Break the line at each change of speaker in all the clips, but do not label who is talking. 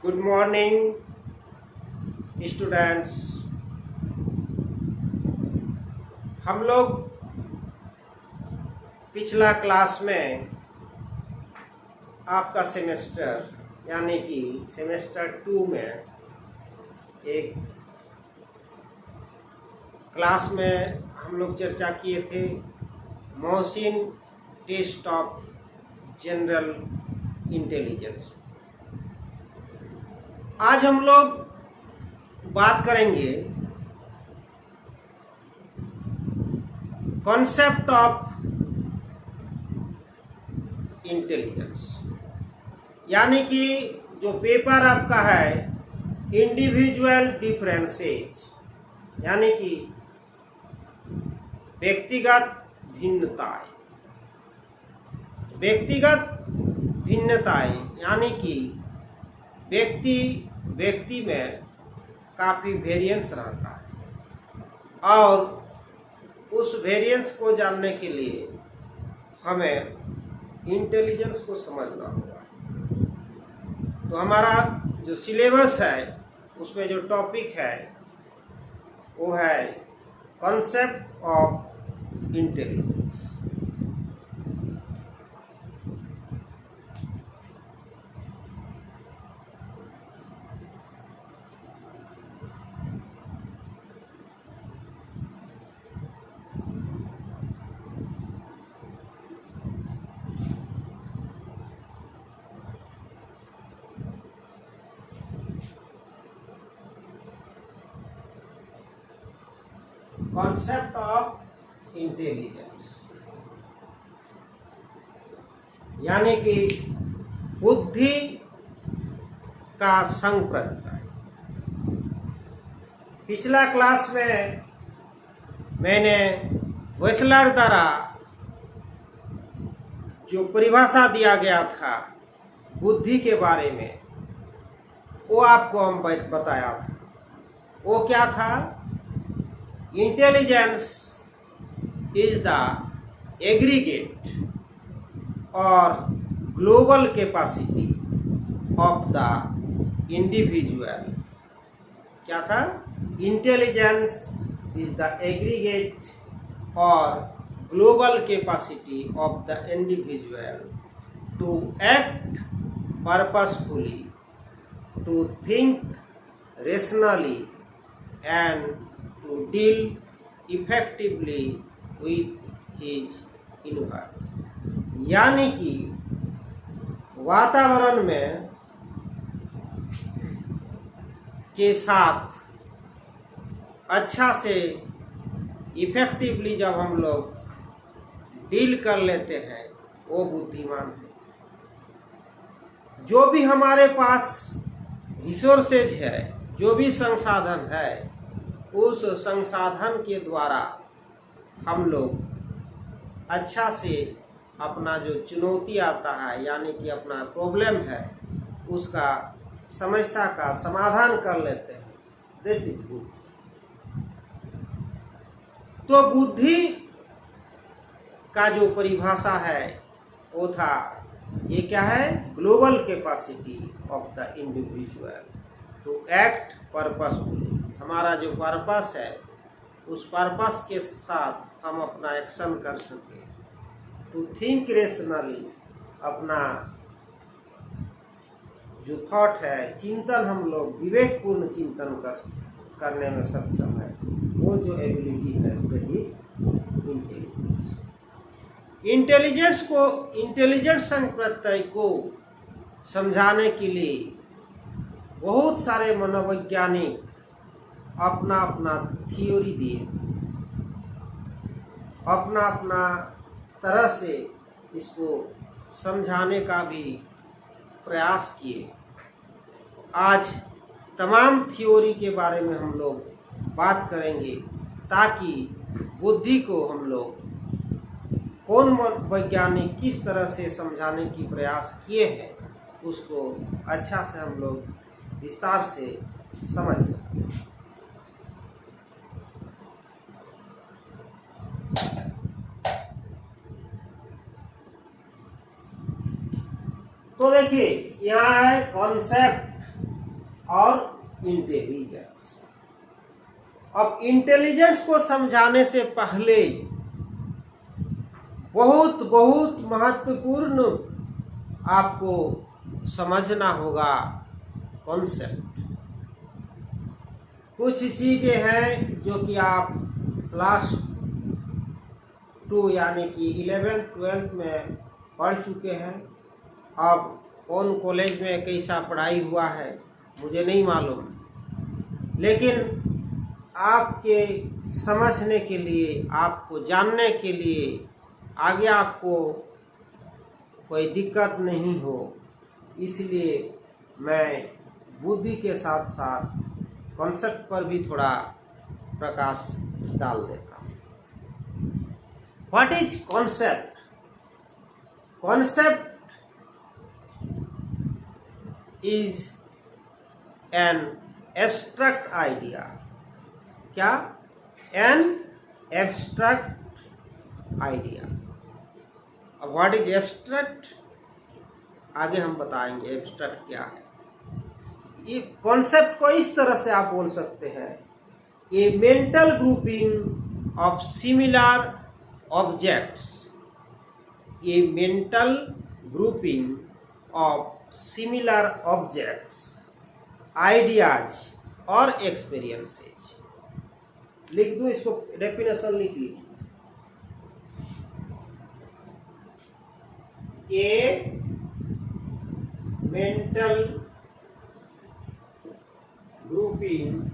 Good morning students. हम लोग पिछला क्लास में आपका सेमेस्टर यानी कि सेमेस्टर 2 में एक क्लास में हम लोग चर्चा किए थे मोहसिन टेस्ट ऑफ जनरल इंटेलिजेंस। आज हम लोग बात करेंगे कॉन्सेप्ट ऑफ इंटेलिजेंस, यानी कि जो पेपर आपका है इंडिविजुअल डिफरेंसेस, यानी कि व्यक्तिगत भिन्नताएं यानी कि व्यक्ति में काफ़ी वेरिएंस रहता है और उस वेरिएंस को जानने के लिए हमें इंटेलिजेंस को समझना होगा। तो हमारा जो सिलेबस है उसमें जो टॉपिक है वो है concept of intelligence. Concept of intelligence यानी कि बुद्धि का संप्रदाय। पिछला क्लास में मैंने वेसलर द्वारा जो परिभाषा दिया गया था बुद्धि के बारे में वो आपको हम बताया था। वो क्या था? Intelligence is the aggregate or global capacity of the individual। क्या था? Intelligence is the aggregate or global capacity of the individual to act purposefully, to think rationally and to deal effectively with his environment। यानी कि वातावरण में के साथ अच्छा से इफेक्टिवली जब हम लोग डील कर लेते हैं वो बुद्धिमान है। जो भी हमारे पास रिसोर्सेज है, जो भी संसाधन है, उस संसाधन के द्वारा हम लोग अच्छा से अपना जो चुनौती आता है यानी कि अपना प्रॉब्लम है उसका समस्या का समाधान कर लेते हैं। दैट इज बुद्धि। तो बुद्धि का जो परिभाषा है वो था, ये क्या है? Global capacity of the individual to act purposefully. हमारा जो पर्पस है उस पर्पस के साथ हम अपना एक्शन कर सके। टू थिंक रेशनली, अपना जो थॉट है, चिंतन, हम लोग विवेकपूर्ण चिंतन करने में सक्षम है। वो जो एबिलिटी है दैट इज इंटेलिजेंस। इंटेलिजेंस संप्रत्यय को समझाने के लिए बहुत सारे मनोवैज्ञानिक अपना अपना थियोरी दिए, अपना अपना तरह से इसको समझाने का भी प्रयास किए। आज तमाम थियोरी के बारे में हम लोग बात करेंगे ताकि बुद्धि को हम लोग कौन वैज्ञानिक किस तरह से समझाने की प्रयास किए हैं उसको अच्छा से हम लोग विस्तार से समझ सकें। तो देखिए यहाँ है कॉन्सेप्ट और इंटेलिजेंस। अब इंटेलिजेंस को समझाने से पहले बहुत बहुत महत्वपूर्ण आपको समझना होगा कॉन्सेप्ट। कुछ चीज़ें हैं जो कि आप क्लास 2 यानी कि 11th 12th में पढ़ चुके हैं। अब कौन कॉलेज में कैसा पढ़ाई हुआ है मुझे नहीं मालूम, लेकिन आपके समझने के लिए, आपको जानने के लिए, आगे आपको कोई दिक्कत नहीं हो, इसलिए मैं बुद्धि के साथ साथ कॉन्सेप्ट पर भी थोड़ा प्रकाश डाल देता हूँ। What is concept? Concept is an abstract idea. क्या? An abstract idea. अब व्हाट इज एब्स्ट्रैक्ट आगे हम बताएंगे एब्स्ट्रैक्ट क्या है। ये कॉन्सेप्ट को इस तरह से आप बोल सकते हैं, ए mental grouping of similar objects. A mental grouping of similar objects, ideas और एक्सपीरियंसेस। लिख दूं इसको, डेफिनेशन लिख लीजिए। ए mental grouping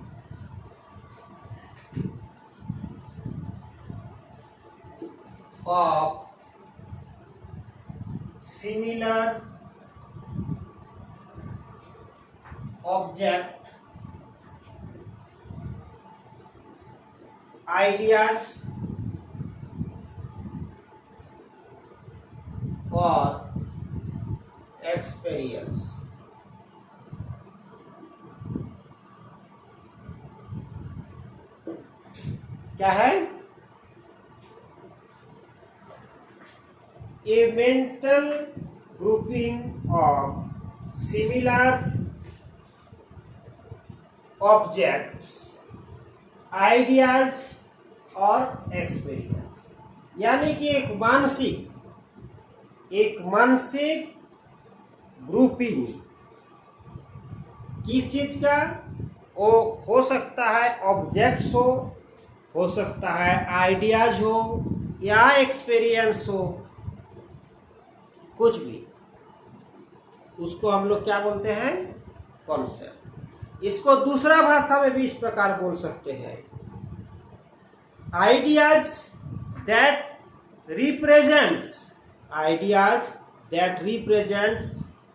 of similar object, ideas or experience। क्या है? A mental grouping of similar objects, ideas और experience। यानी कि एक मानसिक ग्रुपिंग किस चीज का? वो हो सकता है ऑब्जेक्ट्स हो सकता है आइडियाज हो या एक्सपीरियंस हो, कुछ भी, उसको हम लोग क्या बोलते हैं? कॉन्सेप्ट। इसको दूसरा भाषा में भी इस प्रकार बोल सकते हैं, ideas that represents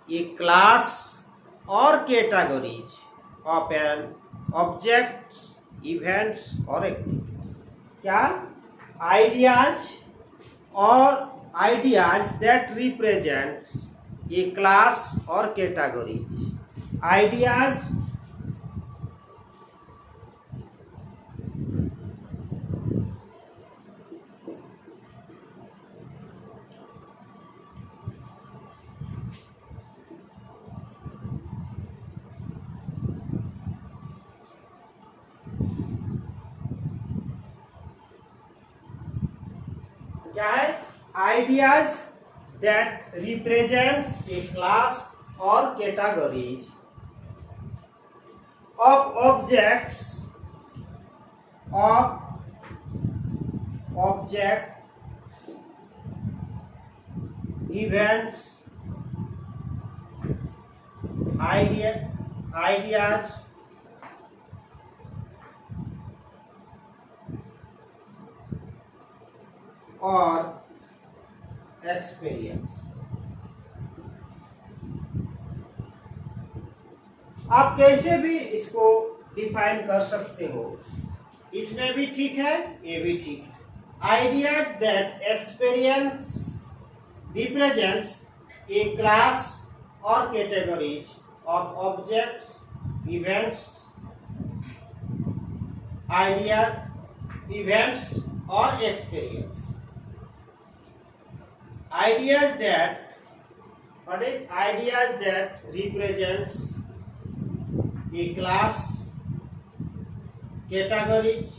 a class और categories of an objects, events और एक्टिविटीज। क्या? Ideas that represents a class और कैटेगरीज। आइडियाज क्या है? Ideas that represents a class और categories of object, events, ideas और एक्सपीरियंस। आप कैसे भी इसको डिफाइन कर सकते हो, इसमें भी ठीक है, ये भी ठीक है। Ideas that experience represents a class और categories of objects, events, ideas, events और experience. Ideas that represents a class, categories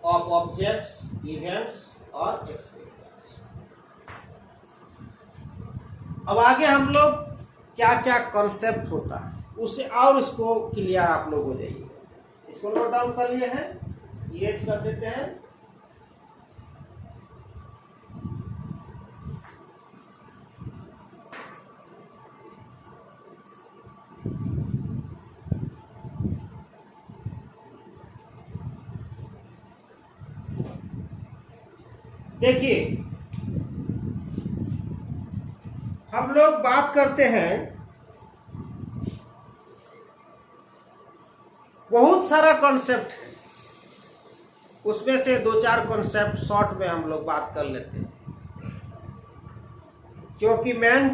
of objects, events और एक्सपीरियंस। अब आगे हम लोग क्या क्या कॉन्सेप्ट होता है उससे और इसको क्लियर आप लोग हो जाइए। इसको नोट डाउन कर लिए हैं, इरेज कर देते हैं। देखिए, हम लोग बात करते हैं, बहुत सारा कॉन्सेप्ट है, उसमें से दो चार कॉन्सेप्ट शॉर्ट में हम लोग बात कर लेते हैं, क्योंकि मेन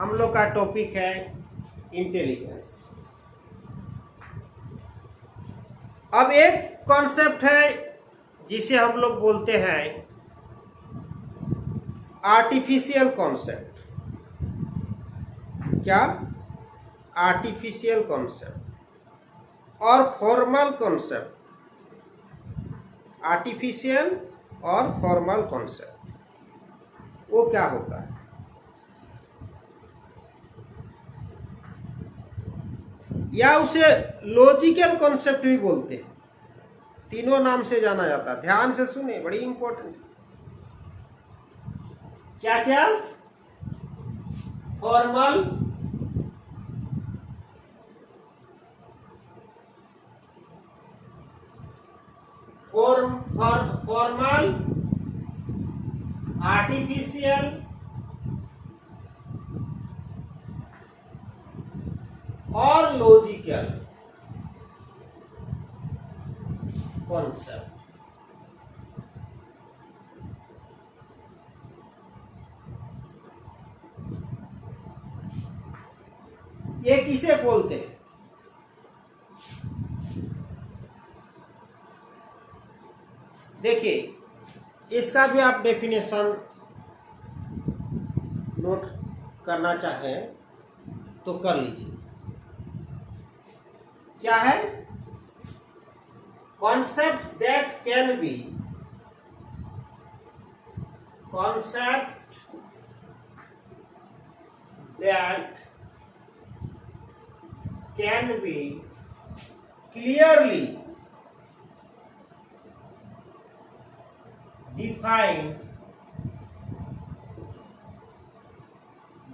हम लोग का टॉपिक है इंटेलिजेंस। अब एक कॉन्सेप्ट है जिसे हम लोग बोलते हैं आर्टिफिशियल कॉन्सेप्ट। क्या? आर्टिफिशियल कॉन्सेप्ट और फॉर्मल कॉन्सेप्ट। आर्टिफिशियल और फॉर्मल कॉन्सेप्ट वो क्या होता है? या उसे लॉजिकल कॉन्सेप्ट भी बोलते हैं। तीनों नाम से जाना जाता है। ध्यान से सुने, बड़ी इंपॉर्टेंट। क्या क्या? फॉर्मल, फॉर्मल, आर्टिफिशियल और लॉजिकल कॉन्सेप्ट। ये किसे बोलते हैं? देखिए, इसका भी आप डेफिनेशन नोट करना चाहें तो कर लीजिए। क्या है? Concept that can be, concept that can be clearly defined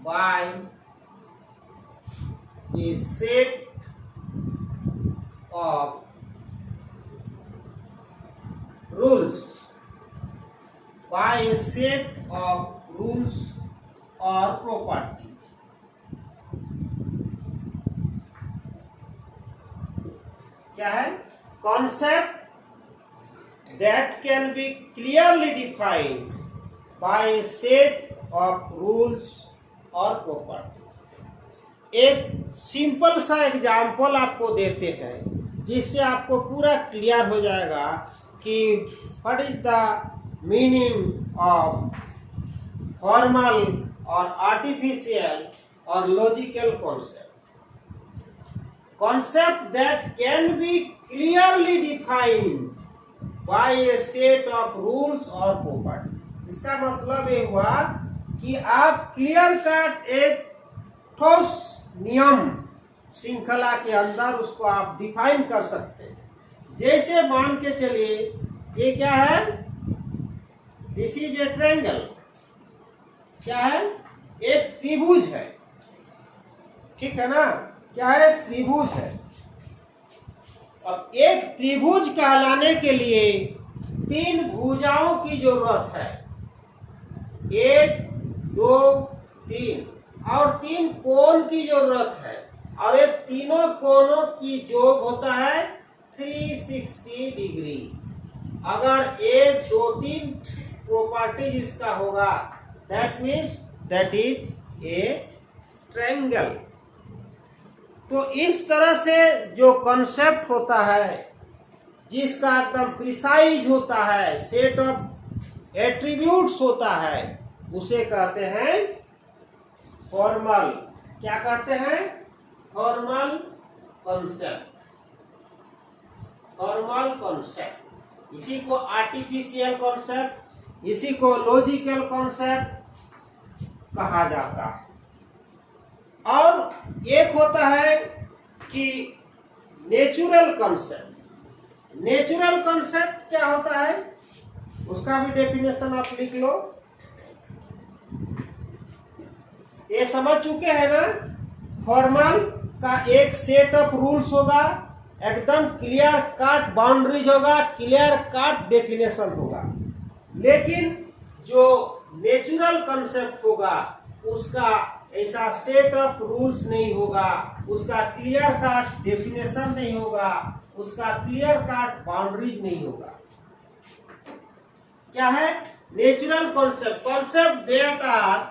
by a set of rules, by a set of rules or properties। क्या है? Concept that can be clearly defined by A set of rules और property. एक simple सा example आपको देते हैं जिससे आपको पूरा क्लियर हो जाएगा कि what is the meaning of formal और आर्टिफिशियल और logical concept. Concept that can be clearly defined by a set of rules or property। इसका मतलब ये हुआ कि आप क्लियर कट एक ठोस नियम श्रृंखला के अंदर उसको आप डिफाइन कर सकते हैं। जैसे मान के चलिए, ये क्या है? This is a triangle. क्या है? एक त्रिभुज है, ठीक है ना? क्या है? त्रिभुज है। अब एक त्रिभुज कहलाने के लिए तीन भुजाओं की जरूरत है, 1 2 3, और 3 कोण की जरूरत है, और ये तीनों कोणों की योग होता है 360 डिग्री। अगर 1 2 3 प्रॉपर्टीज इसका होगा, that means that is a triangle. तो इस तरह से जो कॉन्सेप्ट होता है, जिसका एकदम प्रिसाइज होता है, सेट ऑफ एट्रीब्यूट्स होता है, उसे कहते हैं फॉर्मल। क्या कहते हैं? फॉर्मल कॉन्सेप्ट, फॉर्मल कॉन्सेप्ट, इसी को आर्टिफिशियल कॉन्सेप्ट, इसी को लॉजिकल कॉन्सेप्ट कहा जाता है। और एक होता है कि नेचुरल कॉन्सेप्ट। नेचुरल कॉन्सेप्ट क्या होता है, उसका भी डेफिनेशन आप लिख लो। ये समझ चुके हैं ना, फॉर्मल का एक सेट ऑफ रूल्स होगा, एकदम क्लियर कट बाउंड्रीज होगा, क्लियर कट डेफिनेशन होगा। लेकिन जो नेचुरल कॉन्सेप्ट होगा उसका ऐसा सेट ऑफ रूल्स नहीं होगा, उसका क्लियर कट डेफिनेशन नहीं होगा, उसका क्लियर कट बाउंड्रीज नहीं होगा। क्या है natural concept? Concept that are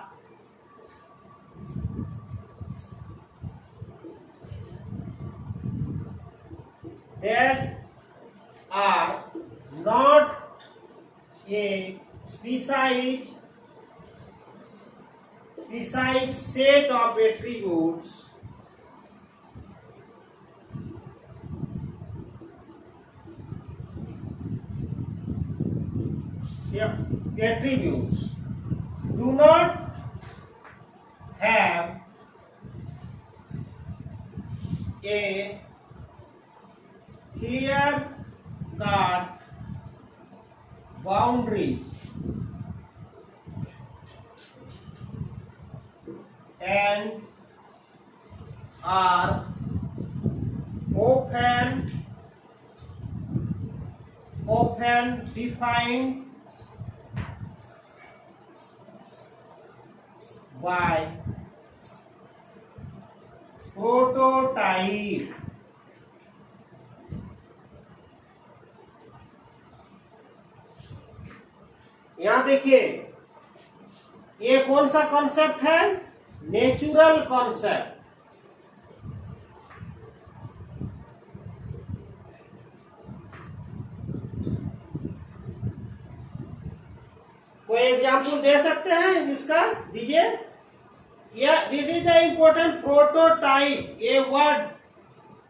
not a precise set of attributes do not have a clear cut boundaries and are often defined by prototype. यहां देखिए, ये कौन सा कॉन्सेप्ट है? Natural concept. कोई एग्जाम्पल दे सकते हैं इसका? दीजिए। This is the important prototype, ये वर्ड,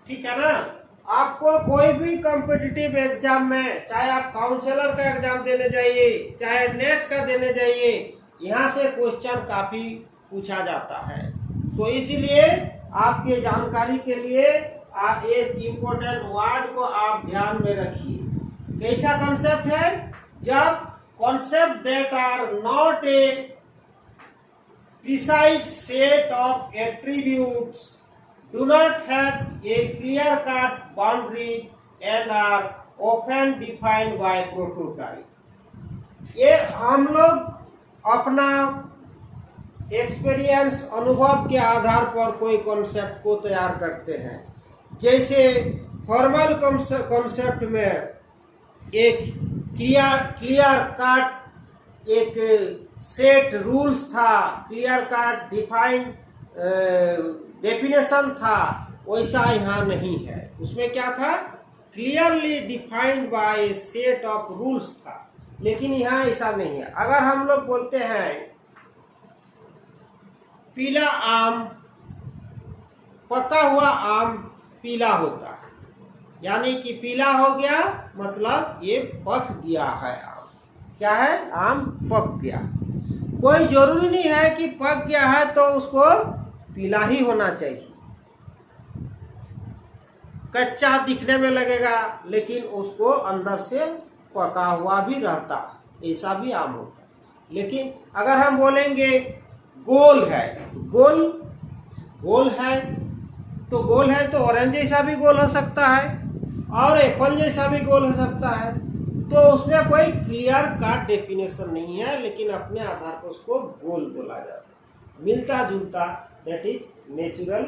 ठीक है ना। आपको कोई भी कॉम्पिटिटिव एग्जाम में, चाहे आप काउंसलर का एग्जाम देने जाइए, चाहे नेट का देने जाइए, यहाँ से क्वेश्चन काफी पूछा जाता है। तो इसीलिए आपके जानकारी के लिए आप ये इम्पोर्टेंट वर्ड को आप ध्यान में रखिए। कैसा कॉन्सेप्ट है? जब concept that are not a precise set of attributes, do not have a clear cut boundaries and are often defined by prototype. ये हम लोग अपना एक्सपीरियंस, अनुभव के आधार पर कोई कॉन्सेप्ट को तैयार करते हैं। जैसे फॉर्मल कॉन्सेप्ट में एक क्लियर कट एक सेट रूल्स था, क्लियर कट डिफाइंड डेफिनेशन था, वैसा यहाँ नहीं है। उसमें क्या था? Clearly defined by set of rules था, लेकिन यहाँ ऐसा नहीं है। अगर हम लोग बोलते हैं पीला आम, पका हुआ आम पीला होता है, यानी कि पीला हो गया मतलब ये पक गया है आम। क्या है? आम पक गया। कोई जरूरी नहीं है कि पक गया है तो उसको पीला ही होना चाहिए। कच्चा दिखने में लगेगा लेकिन उसको अंदर से पका हुआ भी रहता, ऐसा भी आम होता है। लेकिन अगर हम बोलेंगे गोल है, गोल है तो ऑरेंज जैसा भी गोल हो सकता है और एप्पल जैसा भी गोल हो सकता है। तो उसमें कोई क्लियर कट डेफिनेशन नहीं है, लेकिन अपने आधार पर उसको गोल बोला जाता है, मिलता जुलता, दैट इज नेचुरल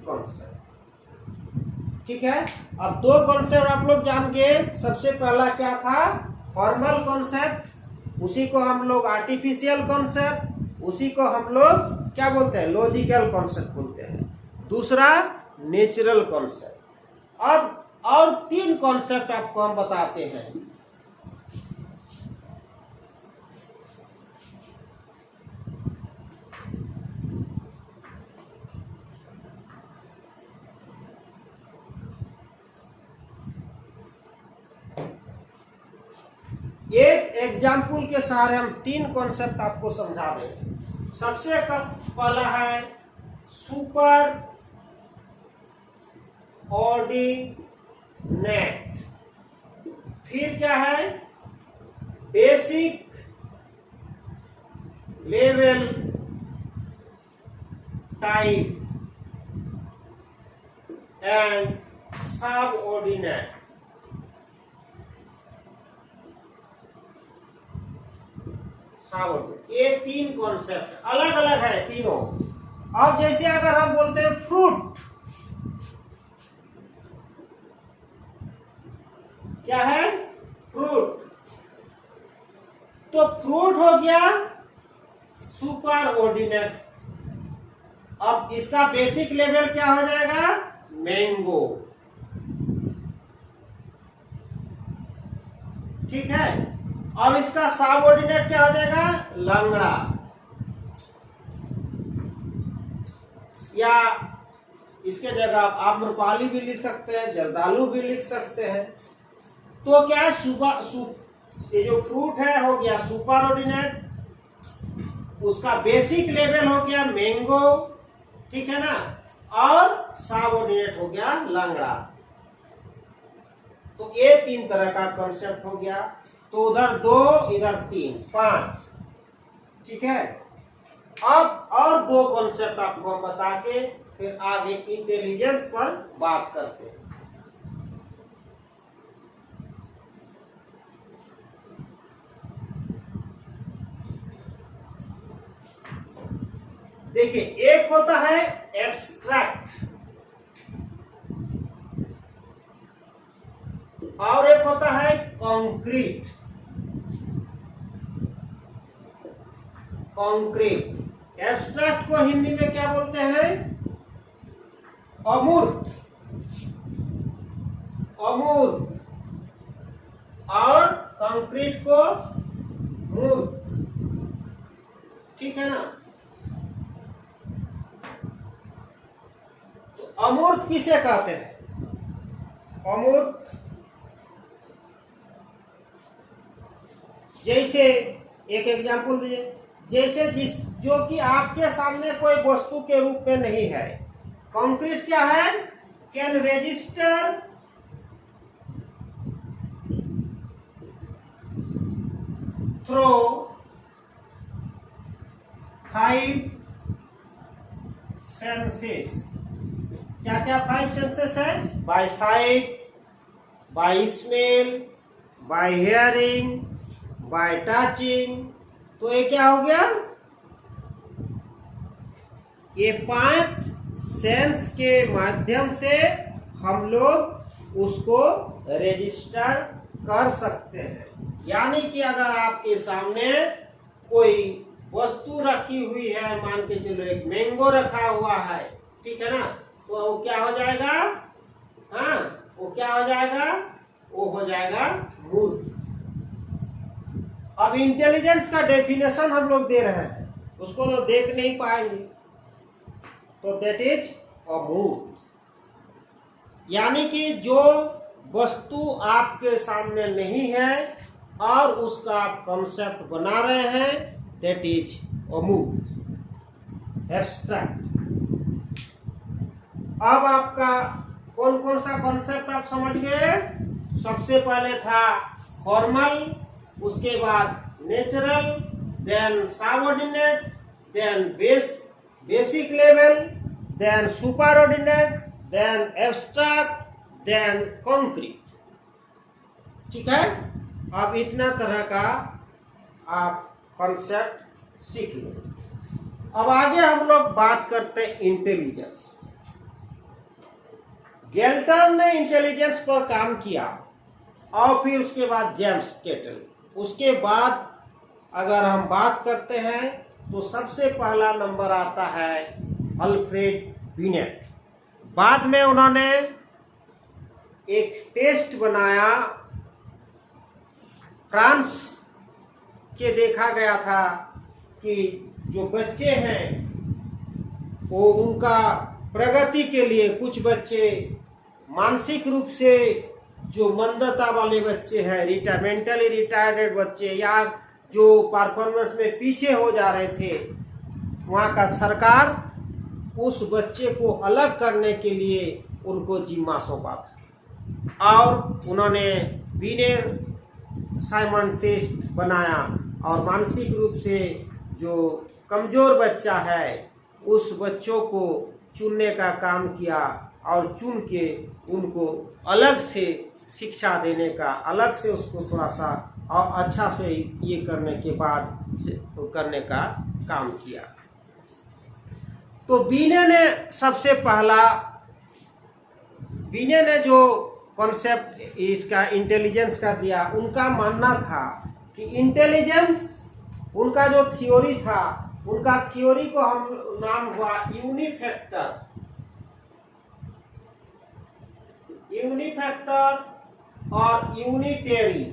कॉन्सेप्ट। ठीक है। अब दो कॉन्सेप्ट आप लोग जान गए। सबसे पहला क्या था? फॉर्मल कॉन्सेप्ट, उसी को हम लोग आर्टिफिशियल कॉन्सेप्ट, उसी को हम लोग क्या बोलते हैं? लॉजिकल कॉन्सेप्ट बोलते हैं। दूसरा नेचुरल कॉन्सेप्ट। अब और तीन कॉन्सेप्ट आपको हम बताते हैं। एक एग्जाम्पल के सहारे हम 3 कॉन्सेप्ट आपको समझा दें। सबसे पहला है सुपर ऑर्डिनेट, फिर क्या है बेसिक लेवल टाइप एंड सब ऑर्डिनेट। ये 3 कॉन्सेप्ट अलग अलग है तीनों। अब जैसे अगर हम बोलते हैं फ्रूट, क्या है फ्रूट, तो फ्रूट हो गया सुपर ऑर्डिनेट। अब इसका बेसिक लेवल क्या हो जाएगा मैंगो, ठीक है। और इसका सब ऑर्डिनेट क्या हो जाएगा लंगड़ा, या इसके जगह आप आम्रपाली भी लिख सकते हैं, जर्दालू भी लिख सकते हैं। तो क्या है ये जो फ्रूट है हो गया सुपर ऑर्डिनेट, उसका बेसिक लेवल हो गया मैंगो, ठीक है ना, और सब ऑर्डिनेट हो गया लंगड़ा। तो ये 3 तरह का कॉन्सेप्ट हो गया। तो उधर 2 इधर 3 5, ठीक है। अब और 2 कॉन्सेप्ट आपको हम बता के फिर आगे इंटेलिजेंस पर बात करते हैं। देखिए, एक होता है एब्स्ट्रैक्ट और एक होता है कॉन्क्रीट। कॉन्क्रीट एब्स्ट्रैक्ट को हिंदी में क्या बोलते हैं अमूर्त, अमूर्त, और कंक्रीट को मूर्त, ठीक है ना। अमूर्त किसे कहते हैं? अमूर्त जैसे एक एग्जांपल दीजिए, जैसे जो कि आपके सामने कोई वस्तु के रूप में नहीं है। कंक्रीट क्या है? Can register through 5 senses. क्या क्या 5 सेंसेस है? By sight, by smell, by hearing, by touching. तो ये क्या हो गया? ये 5 सेंस के माध्यम से हम लोग उसको रजिस्टर कर सकते हैं। यानी कि अगर आपके सामने कोई वस्तु रखी हुई है, मान के चलो एक मैंगो रखा हुआ है, ठीक है ना, तो वो क्या हो जाएगा? हाँ, वो क्या हो जाएगा? वो हो जाएगा मूर्त। अब इंटेलिजेंस का डेफिनेशन हम लोग दे रहे हैं, उसको तो देख नहीं पाएंगे, तो दैट इज अमूर्त। यानी कि जो वस्तु आपके सामने नहीं है और उसका आप कंसेप्ट बना रहे हैं, दैट इज अमूर्त, एब्स्ट्रैक्ट। अब आपका कौन कौन सा कॉन्सेप्ट आप समझ गए? सबसे पहले था फॉर्मल, उसके बाद natural, then subordinate, then basic level, then superordinate, then abstract, then concrete. ठीक है, अब इतना तरह का आप कॉन्सेप्ट सीख लो। अब आगे हम लोग बात करते हैं इंटेलिजेंस। गेल्टर ने इंटेलिजेंस पर काम किया और फिर उसके बाद जेम्स कैटल। उसके बाद अगर हम बात करते हैं तो सबसे पहला नंबर आता है अल्फ्रेड बिनेट। बाद में उन्होंने एक टेस्ट बनाया, फ्रांस के देखा गया था कि जो बच्चे हैं वो उनका प्रगति के लिए, कुछ बच्चे मानसिक रूप से जो मंदता वाले बच्चे हैं, मेंटली रिटायर्ड बच्चे या जो परफॉर्मेंस में पीछे हो जा रहे थे, वहाँ का सरकार उस बच्चे को अलग करने के लिए उनको जिम्मा सौंपा था और उन्होंने बीने साइमन टेस्ट बनाया और मानसिक रूप से जो कमज़ोर बच्चा है उस बच्चों को चुनने का काम किया और चुन के उनको अलग से शिक्षा देने का, अलग से उसको थोड़ा सा और अच्छा से ये करने के बाद करने का काम किया। तो बीने ने जो कॉन्सेप्ट इसका इंटेलिजेंस का दिया, उनका मानना था कि इंटेलिजेंस, उनका जो थ्योरी था, उनका थ्योरी को हम नाम हुआ यूनिफैक्टर और यूनिटरी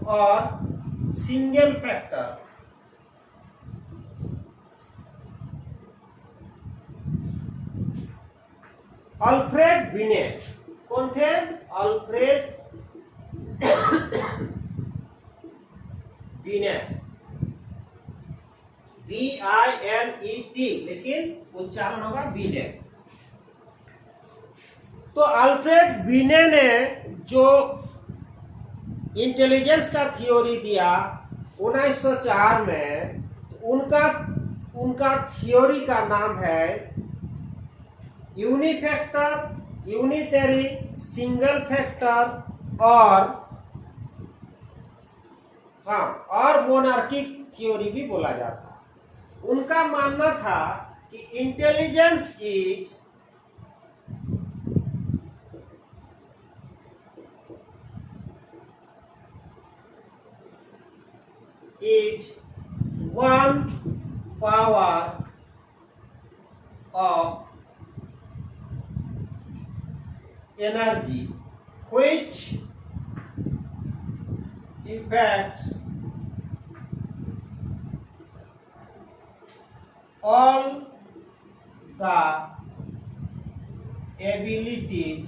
और सिंगल फैक्टर। अल्फ्रेड बीने कौन थे? अल्फ्रेड बीने, BINET, लेकिन उच्चारण होगा बीने। तो अल्फ्रेड बीने ने जो इंटेलिजेंस का थ्योरी दिया 1904 में, उनका थ्योरी का नाम है यूनिफैक्टर, यूनिटरी, सिंगल फैक्टर और मोनार्किक थ्योरी भी बोला जाता है। उनका मानना था कि intelligence is one power of energy which affects all the abilities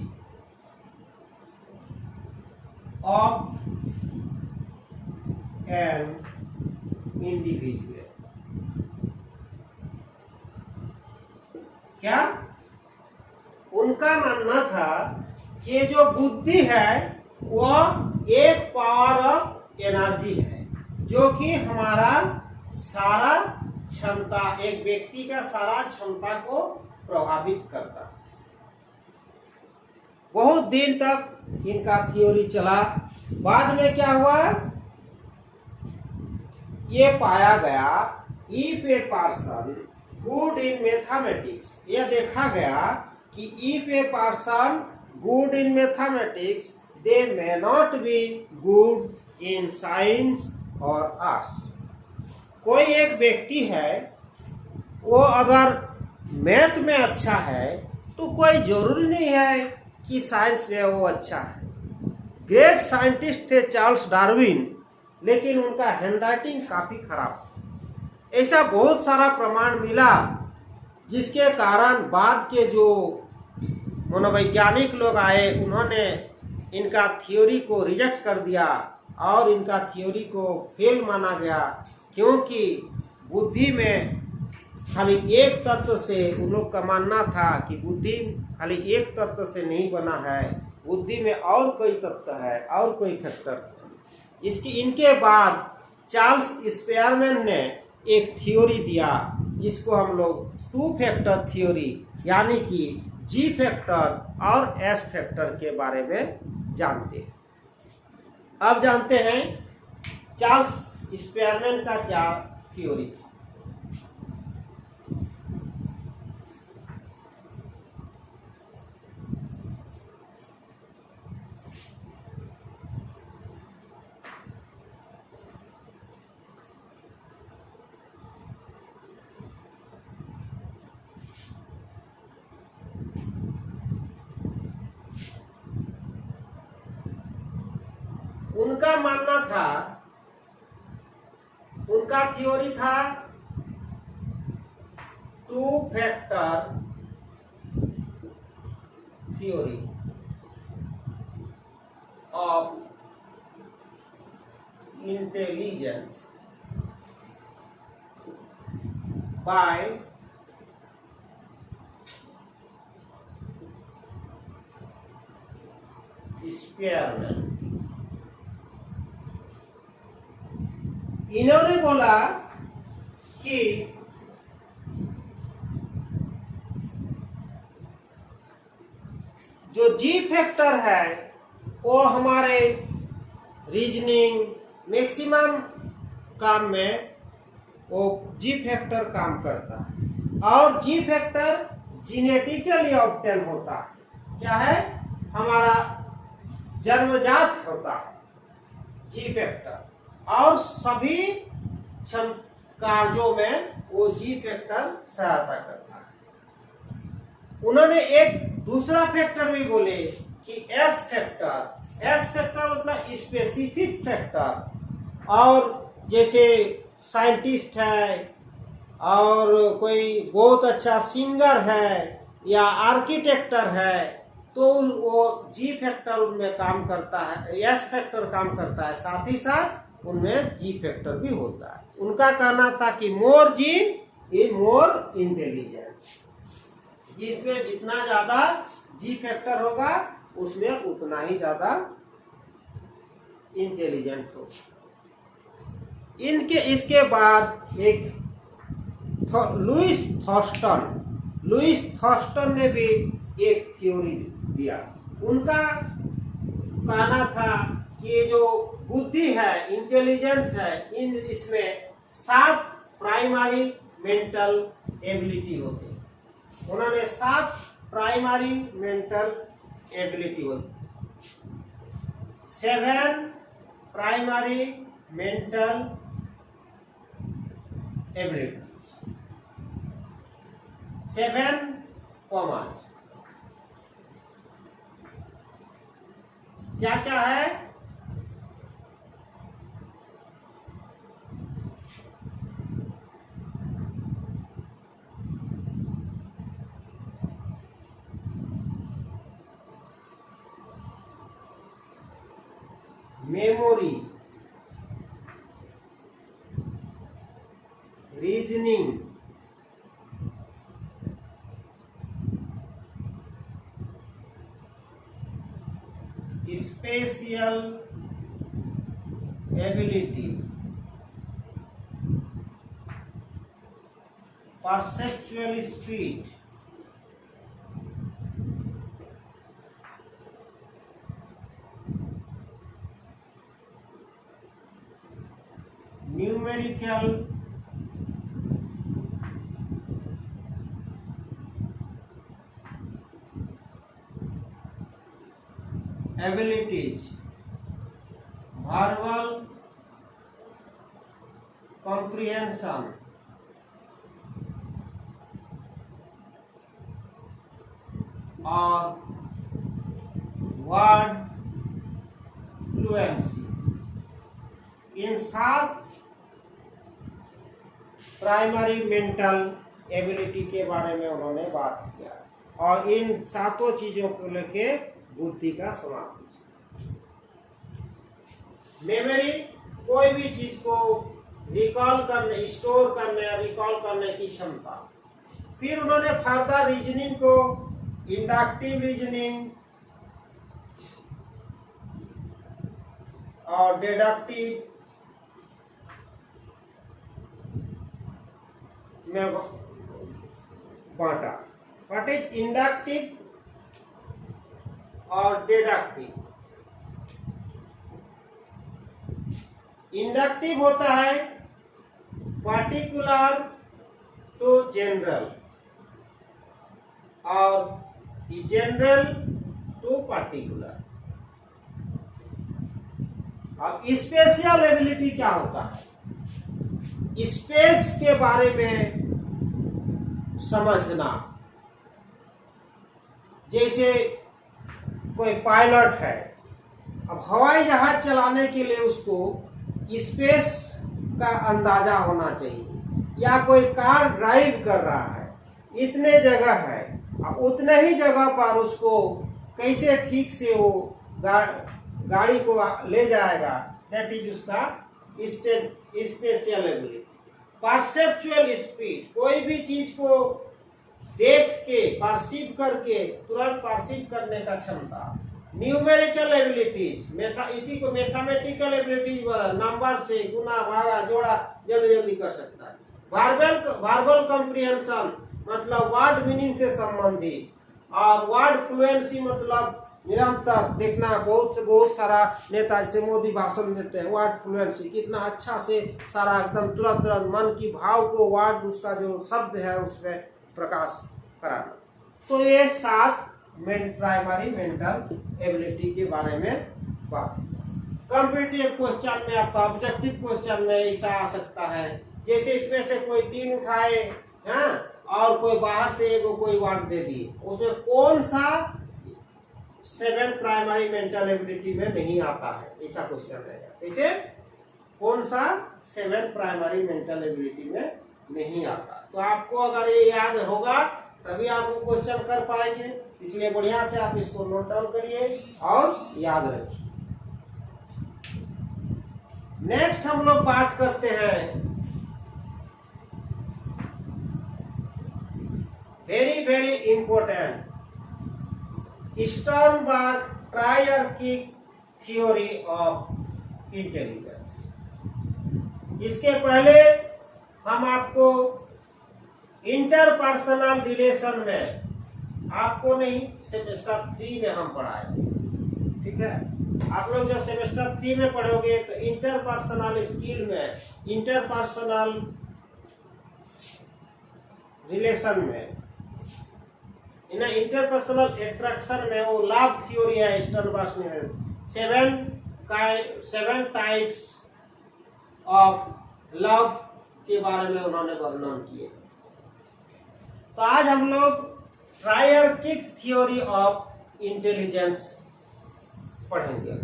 of an individual। क्या उनका मानना था कि जो बुद्धि है वो एक पावर ऑफ एनर्जी है, जो कि हमारा सारा क्षमता, एक व्यक्ति का सारा क्षमता को प्रभावित करता है। बहुत दिन तक इनका थ्योरी चला। बाद में क्या हुआ, ये पाया गया if a person good in mathematics, यह देखा गया कि if a person good in mathematics they may not be good in science और आर्ट्स। कोई एक व्यक्ति है, वो अगर मैथ में अच्छा है तो कोई जरूरी नहीं है कि साइंस में वो अच्छा है। ग्रेट साइंटिस्ट थे चार्ल्स डार्विन, लेकिन उनका हैंडराइटिंग काफी खराब। ऐसा बहुत सारा प्रमाण मिला, जिसके कारण बाद के जो मनोवैज्ञानिक लोग आए, उन्होंने इनका थ्योरी को रिजेक्ट कर दिया और इनका थ्योरी को फेल माना गया, क्योंकि बुद्धि में खाली एक तत्व से, उन लोग का मानना था कि बुद्धि खाली एक तत्व से नहीं बना है, बुद्धि में और कोई तत्व है और कोई फैक्टर। इनके बाद चार्ल्स स्पेयरमैन ने एक थ्योरी दिया, जिसको हम लोग टू फैक्टर थ्योरी, यानी कि जी फैक्टर और एस फैक्टर के बारे में जानते हैं। अब जानते हैं चार्ल्स स्पेयरमैन का क्या थ्योरी था। उनका मानना था, उनका थ्योरी था two factor theory of intelligence by Spearman। इन्होंने बोला कि जो जी फैक्टर है वो हमारे रीजनिंग मैक्सिमम काम में वो जी फैक्टर काम करता है, और जी फैक्टर जेनेटिकली ऑब्टेन होता है। क्या है? हमारा जन्मजात होता है जी फैक्टर, और सभी कार्यों में वो जी फैक्टर सहायता करता है। उन्होंने एक दूसरा फैक्टर भी बोले कि एस फैक्टर मतलब स्पेसिफिक फैक्टर। और जैसे साइंटिस्ट है और कोई बहुत अच्छा सिंगर है या आर्किटेक्टर है, तो वो जी फैक्टर उनमें काम करता है, एस फैक्टर काम करता है, साथ ही साथ उनमें जी फैक्टर भी होता है। उनका कहना था कि मोर जीन मोर इंटेलिजेंट, जिसमें जितना ज्यादा जी फैक्टर होगा उसमें उतना ही ज्यादा इंटेलिजेंट होगा। इनके इसके बाद एक लुइस थॉर्स्टन ने भी एक थ्योरी दिया। उनका कहना था कि ये जो बुद्धि है, इंटेलिजेंस है, इसमें 7 प्राइमरी मेंटल एबिलिटी होती है। उन्होंने 7 प्राइमरी मेंटल एबिलिटी होती, 7 प्राइमरी मेंटल एबिलिटी, 7 कॉमन। क्या क्या है? Memory, reasoning, spatial ability, perceptual speed, numerical abilities, verbal comprehension, और वर्ड फ्लुएंसी। इन 7 प्राइमरी मेंटल एबिलिटी के बारे में उन्होंने बात किया, और इन 7 चीजों को लेके बुद्धि का समावेश। मेमोरी, कोई भी चीज को रिकॉल करने, स्टोर करने, रिकॉल करने की क्षमता। फिर उन्होंने फर्दर रीजनिंग को इंडक्टिव रीजनिंग और डिडक्टिव में बांटा। व्हाट इज इंडक्टिव और डिडक्टिव? इंडक्टिव होता है पार्टिकुलर टू जनरल, और जनरल टू पार्टिकुलर। अब स्पेशल एबिलिटी क्या होता है? स्पेस के बारे में समझना। जैसे कोई पायलट है, अब हवाई जहाज चलाने के लिए उसको स्पेस का अंदाजा होना चाहिए, या कोई कार ड्राइव कर रहा है इतने जगह है, अब उतने ही जगह पर उसको कैसे ठीक से वो गाड़ी को ले जाएगा, दैट इज उसका स्पेशल एबिलिटी। परसेप्चुअल स्पीड, कोई भी चीज को देख के परसीव करके तुरंत परसीव करने का क्षमता। न्यूमेरिकल एबिलिटीज, इसी को मैथमेटिकल एबिलिटीज, नंबर से गुना भागा जोड़ा जल्दी जल्दी कर सकता है। वर्बल कॉम्प्रिहेंशन मतलब वर्ड मीनिंग से संबंधित, और वर्ड फ्लुएंसी मतलब निरंतर देखना। बहुत सारा नेता जैसे मोदी भाषण देते हैं, वर्ड फ्लुएंसी कितना अच्छा से सारा एकदम तुरंत तुरंत मन की भाव को वर्ड उसका जो शब्द है उसमें प्रकाश कराना। तो ये 7 प्राइमरी मेंटल एबिलिटी के बारे में बात। कॉम्पिटिटिव क्वेश्चन में आपका ऑब्जेक्टिव क्वेश्चन में ऐसा आ सकता है, जैसे इसमें से कोई 3 उठाए हैं और कोई बाहर से एगो कोई वर्ड दे दिए, उसमें कौन सा 7 प्राइमरी मेंटल एबिलिटी में नहीं आता है, ऐसा क्वेश्चन रहेगा। इसे कौन सा 7 प्राइमरी मेंटल एबिलिटी में नहीं आता। तो आपको अगर ये याद होगा तभी आप वो क्वेश्चन कर पाएंगे, इसलिए बढ़िया से आप इसको नोट डाउन करिए और याद रखिए। नेक्स्ट हम लोग बात करते हैं very very important Sternberg triarchic theory of intelligence. इसके पहले हम आपको इंटरपर्सनल रिलेशन में, आपको नहीं, सेमेस्टर 3 में हम पढ़ाए, ठीक है। आप लोग जब सेमेस्टर 3 में पढ़ोगे तो इंटरपर्सनल स्किल में, इंटरपर्सनल रिलेशन में, इंटरपर्सनल अट्रैक्शन में वो लव थ्योरी है स्टर्नबर्ग ने 7 टाइप्स ऑफ लव के बारे में उन्होंने वर्णन किए। तो आज हम लोग ट्रायर्किक थ्योरी ऑफ इंटेलिजेंस पढ़ेंगे।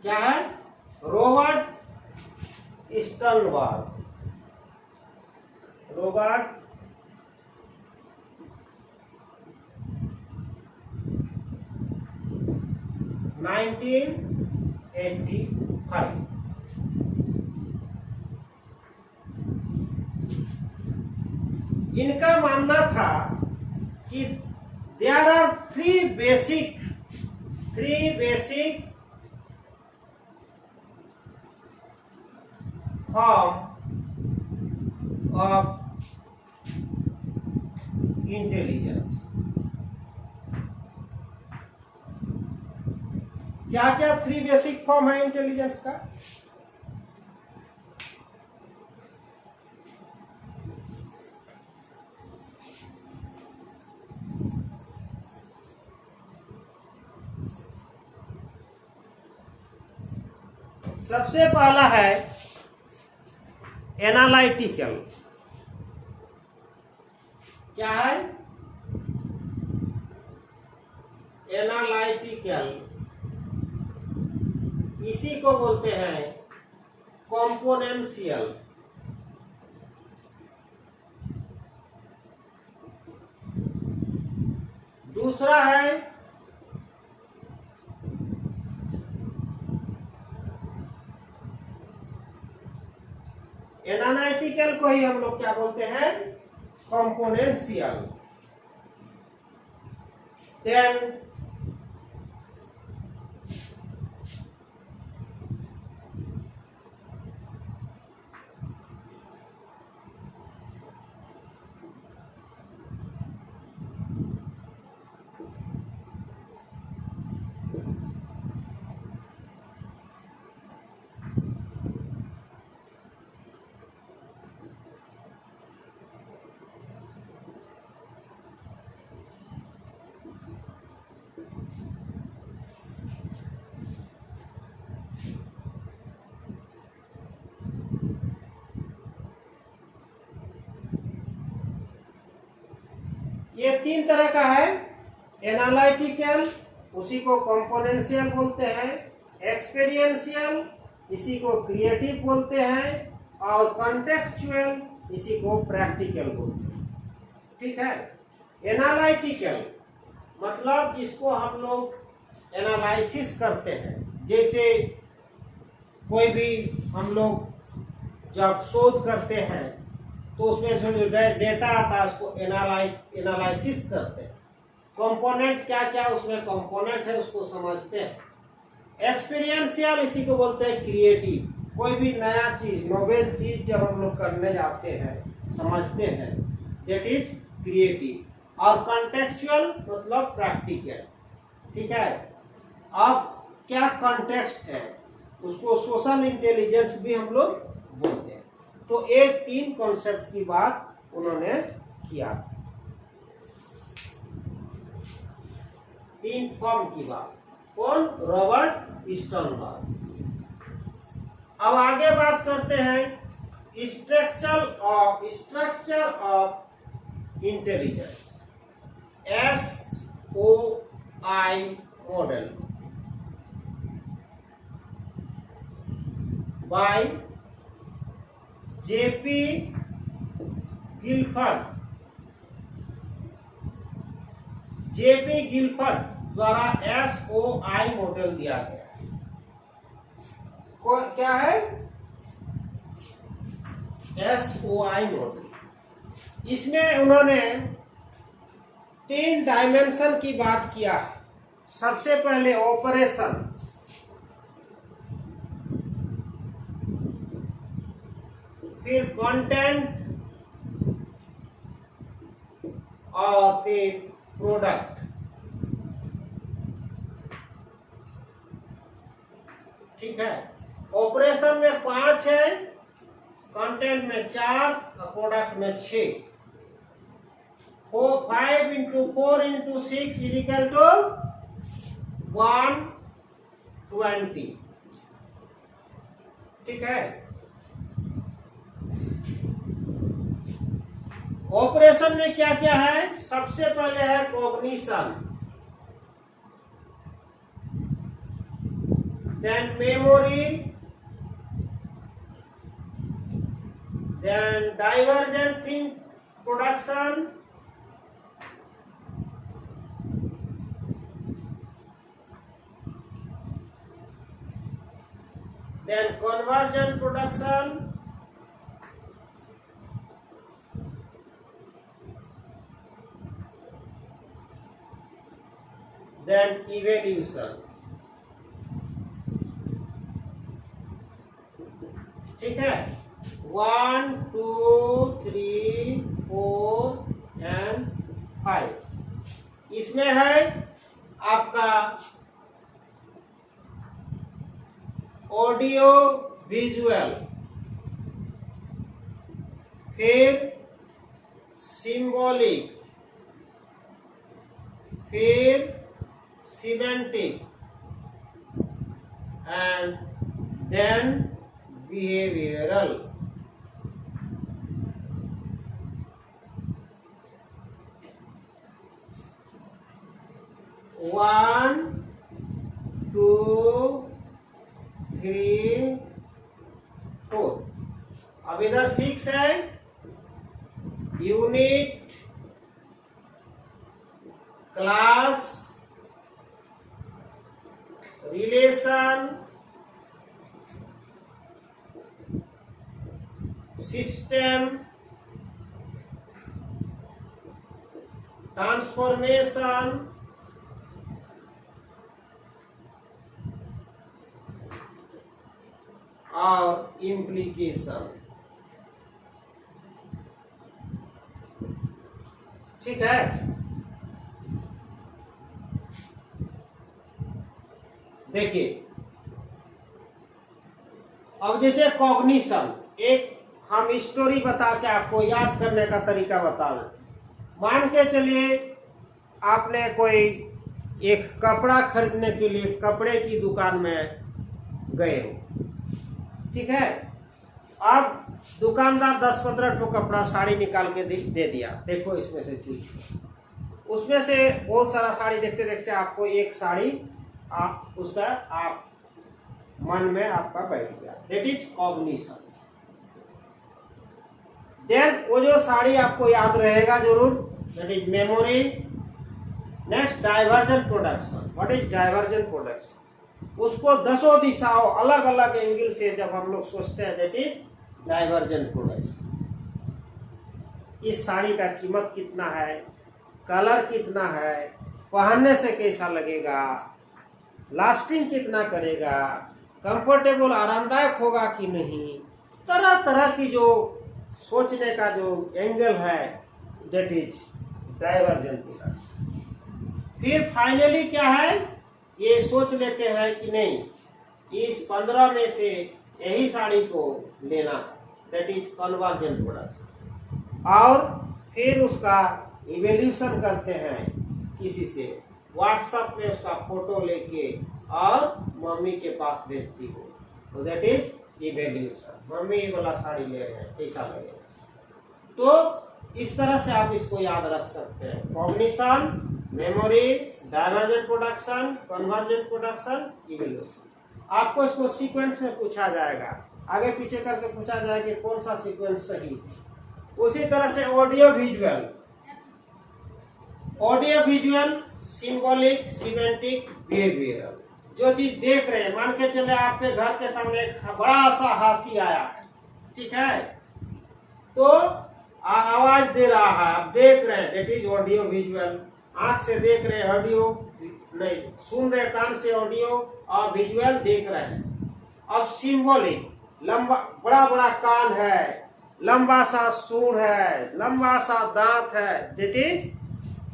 क्या है? Robert Sternberg, Robert 1985। इनका मानना था कि there are 3 basic form of intelligence. क्या क्या 3 बेसिक फॉर्म है इंटेलिजेंस का? सबसे पहला है एनालिटिकल। क्या है? एनालिटिकल, इसी को बोलते हैं कॉम्पोनेंशियल। दूसरा है एनालिटिकल को ही हम लोग क्या बोलते हैं? कॉम्पोनेंशियल। देन ये तीन तरह का है। एनालिटिकल, उसी को कंपोनेंशियल बोलते हैं, एक्सपीरियंशियल, इसी को क्रिएटिव बोलते हैं, और कॉन्टेक्सचुअल, इसी को प्रैक्टिकल बोलते हैं। ठीक है। एनालिटिकल मतलब जिसको हम लोग एनालिसिस करते हैं, जैसे कोई भी हम लोग जब शोध करते हैं तो उसमें जो डेटा आता है उसको एनालिसिस करते हैं। कंपोनेंट क्या क्या उसमें कंपोनेंट है उसको समझते हैं। एक्सपीरियंशियल इसी को बोलते हैं क्रिएटिव, कोई भी नया चीज, नोवेल चीज जब हम लोग करने जाते हैं, समझते हैं, दैट इज क्रिएटिव। और कॉन्टेक्सचुअल मतलब प्रैक्टिकल। ठीक है। अब क्या कॉन्टेक्स्ट है, उसको सोशल इंटेलिजेंस भी हम लोग बोलते हैं। तो एक तीन कॉन्सेप्ट की बात उन्होंने किया, तीन फॉर्म की बात। कौन? Robert Sternberg. अब आगे बात करते हैं structure of intelligence, SOI model by JP Gilford. JP Gilford द्वारा SOI मॉडल दिया गया। क्या है SOI मॉडल? इसमें उन्होंने तीन डायमेंशन की बात किया है। सबसे पहले ऑपरेशन, फिर कंटेंट और फिर प्रोडक्ट। ठीक है। ऑपरेशन में 5 है, कंटेंट में 4 और प्रोडक्ट में 6। 5 into 4 into 6 is equal to 120। ठीक है। ऑपरेशन में क्या क्या है? सबसे पहले है cognition, then memory, then divergent think production, then convergent production, then evaluation। ठीक है। 1 2 3 4 एंड 5। इसमें है आपका ऑडियो विजुअल, फिर सिंबॉलिक, फिर semantic and then behavioural. One two 3 4। अब इधर 6 है, unit, class, relation, system, transformation, और इम्प्लीकेशन। ठीक है। देखिए, अब जैसे कॉग्निशन, एक हम स्टोरी बता के आपको याद करने का तरीका बता दें। मान के चलिए आपने कोई एक कपड़ा खरीदने के लिए कपड़े की दुकान में गए हो। ठीक है। अब दुकानदार 10-15 ठो कपड़ा साड़ी निकाल के दे दिया, देखो इसमें से चूज। उसमें से बहुत सारा साड़ी देखते देखते आपको एक साड़ी आप उसका आप मन में आपका बैठ गया, दैट इज कॉग्निशन। देन वो जो साड़ी आपको याद रहेगा जरूर, that is memory. Next diversion production. What is diversion production? उसको दसों दिशाओं अलग अलग एंगल से जब हम लोग सोचते हैं, दैट इज डाइवर्जन प्रोडक्शन। इस साड़ी का कीमत कितना है, कलर कितना है, पहनने से कैसा लगेगा, लास्टिंग कितना करेगा, कंफर्टेबल आरामदायक होगा कि नहीं, तरह तरह की जो सोचने का जो एंगल है, दैट इज डाइवर्जन प्रोडक्शन। फिर फाइनली क्या है, ये सोच लेते हैं कि नहीं इस 15 में से यही साड़ी को लेना, दैट इज कन्वर्जन प्रोडक्शन। और फिर उसका इवैल्यूएशन करते हैं किसी से, व्हाट्सएप में उसका फोटो लेके और मम्मी के पास भेजती हो, तो दैट इज इवैल्यूएशन। मम्मी वाला साड़ी ले रहे हैं, कैसा लगेगा। तो इस तरह से आप इसको याद रख सकते हैं, cognition, memory, divergent production, convergent production, evaluation. आपको इसको सीक्वेंस में पूछा जाएगा, आगे पीछे करके पूछा जाएगा कि कौन सा सीक्वेंस सही। उसी तरह से audio visual, audio visual, symbolic, semantic, behavioural. जो चीज देख रहे हैं, मान के चले आपके घर के सामने एक बड़ा सा हाथी आया है, ठीक है, तो आवाज दे रहा है, आप देख रहे हैं, दैट इज ऑडियो विजुअल। आंख से देख रहे हैं, ऑडियो नहीं, सुन रहे कान से ऑडियो, और विजुअल देख रहे हैं। अब सिंबॉलिक, लंबा बड़ा बड़ा कान है, लंबा सा सूंड है, लंबा सा दांत है, दैट इज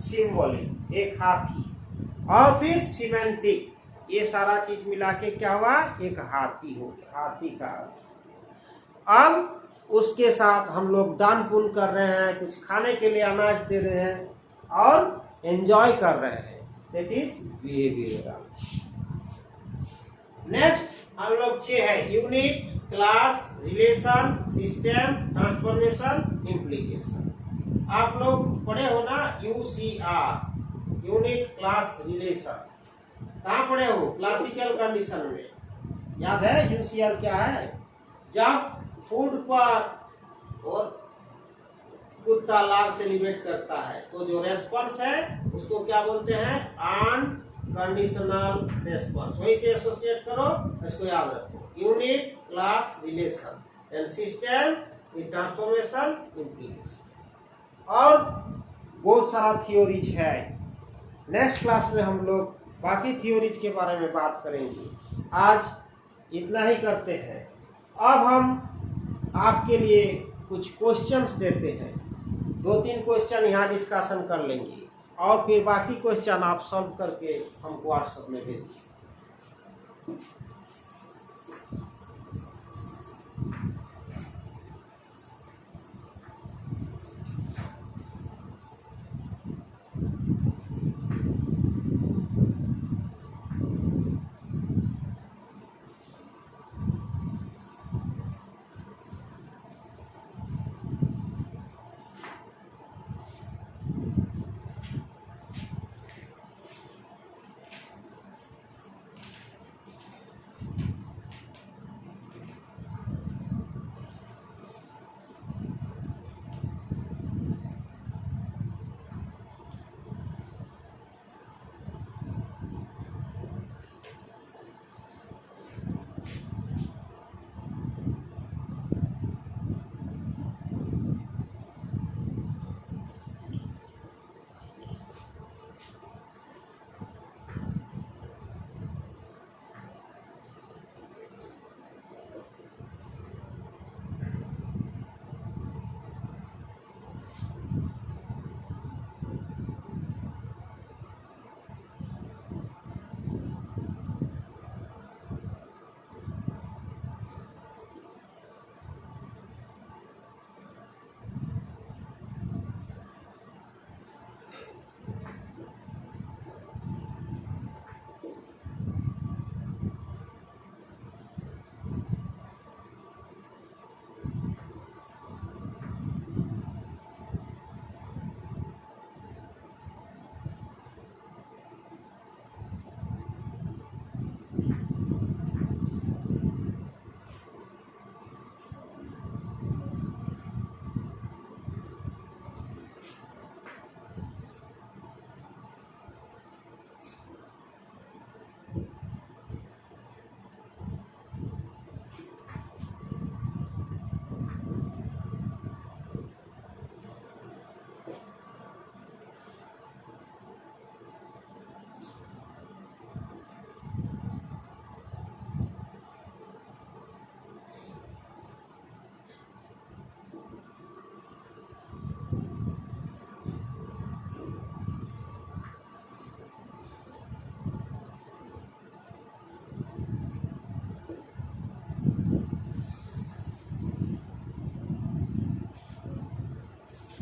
सिंबॉलिक, एक हाथी। और फिर सिमेंटिक, ये सारा चीज मिला के क्या हुआ, एक हाथी हो गया, हाथी का। अब उसके साथ हम लोग दान पुण्य कर रहे हैं, कुछ खाने के लिए अनाज दे रहे हैं और एंजॉय कर रहे हैं, दैट इज बिहेवियरल। नेक्स्ट हम लोग 6 है, unit, class, relation, system, transformation, implication. आप लोग पढ़े हो ना UCR, यूनिट, क्लास, रिलेशन। कहाँ पढ़े हो, क्लासिकल कंडीशन में। याद है UCR क्या है? जब फूड पर और कुत्ता लार सेलिब्रेट करता है, तो जो रेस्पॉन्स है उसको क्या बोलते हैं, अनकंडीशनल रेस्पॉन्स। वहीं से एसोसिएट करो, इसको याद रखो, unit, class, relation, and system, transformation, implication. और बहुत सारा थ्योरीज है, नेक्स्ट क्लास में हम लोग बाकी थ्योरीज के बारे में बात करेंगे। आज इतना ही करते हैं। अब हम आपके लिए कुछ क्वेश्चंस देते हैं, 2-3 क्वेश्चन यहाँ डिस्कशन कर लेंगे, और फिर बाकी क्वेश्चन आप सॉल्व करके हमको व्हाट्सएप में भेजिए।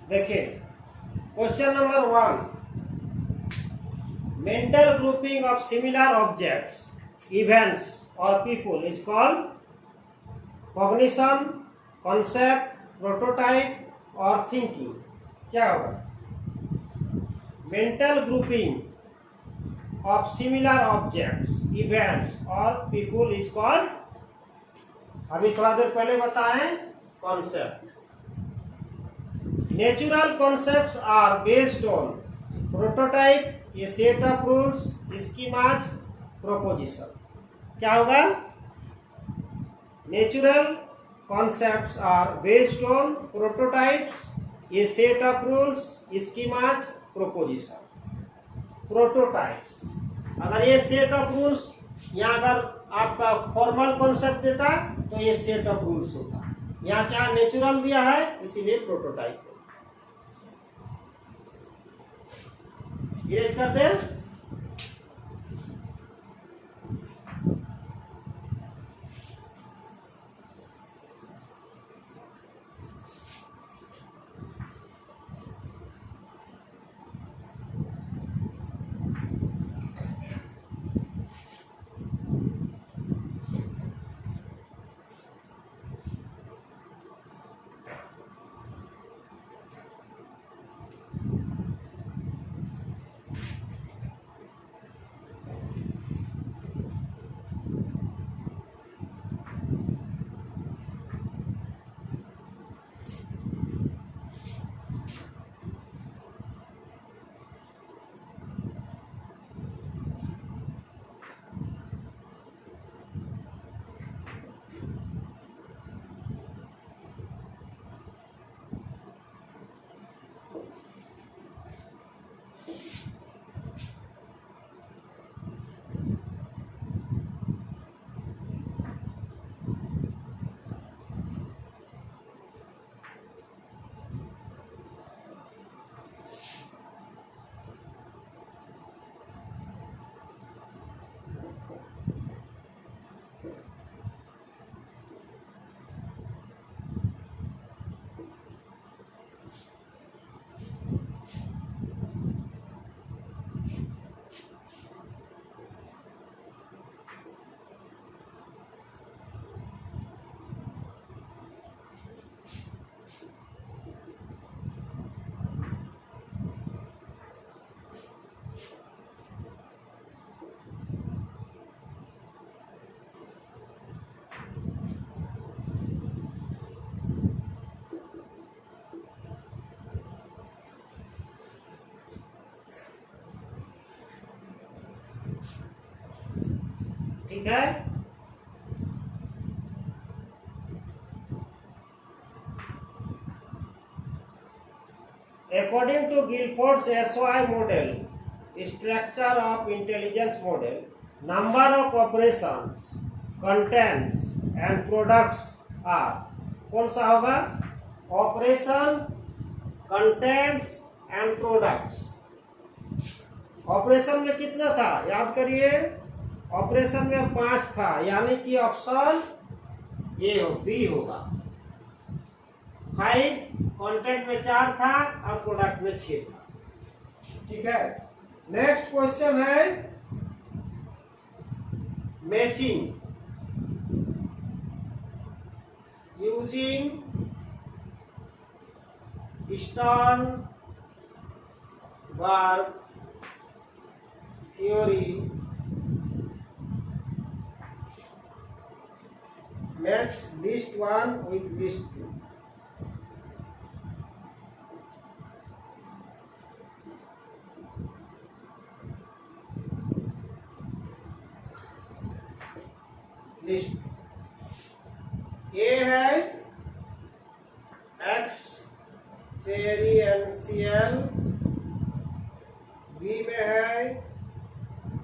देखिए question number 1, mental grouping of similar objects, events or people is called cognition, concept, prototype or thinking. क्या होगा? mental grouping of similar objects, events or people is called, अभी थोड़ा देर पहले बताएं, concept. Natural concepts are based on prototype, a set of rules, schemas, proposition. क्या होगा? Natural concepts are based on prototypes, a set of rules, schemas, proposition. Prototypes, अगर ये set of rules, यहाँ अगर आपका फॉर्मल कॉन्सेप्ट देता तो ये सेट ऑफ रूल्स होता, यहाँ क्या नेचुरल दिया है इसीलिए प्रोटोटाइप। इरेज करते हैं। ठीक है, according to Guilford's SOI model, structure of intelligence model, number of operations, contents and products are, कौन सा होगा? Operation, contents and products. Operation में कितना था याद करिए, ऑपरेशन में 5 था, यानी कि ऑप्शन ये हो, बी होगा। 5, कंटेंट में 4 था और प्रोडक्ट में 6 था। ठीक है, नेक्स्ट क्वेश्चन है matching using Sternberg theory, match list 1 with list 2. List A है एक्सपेरिएंशियल, बी में है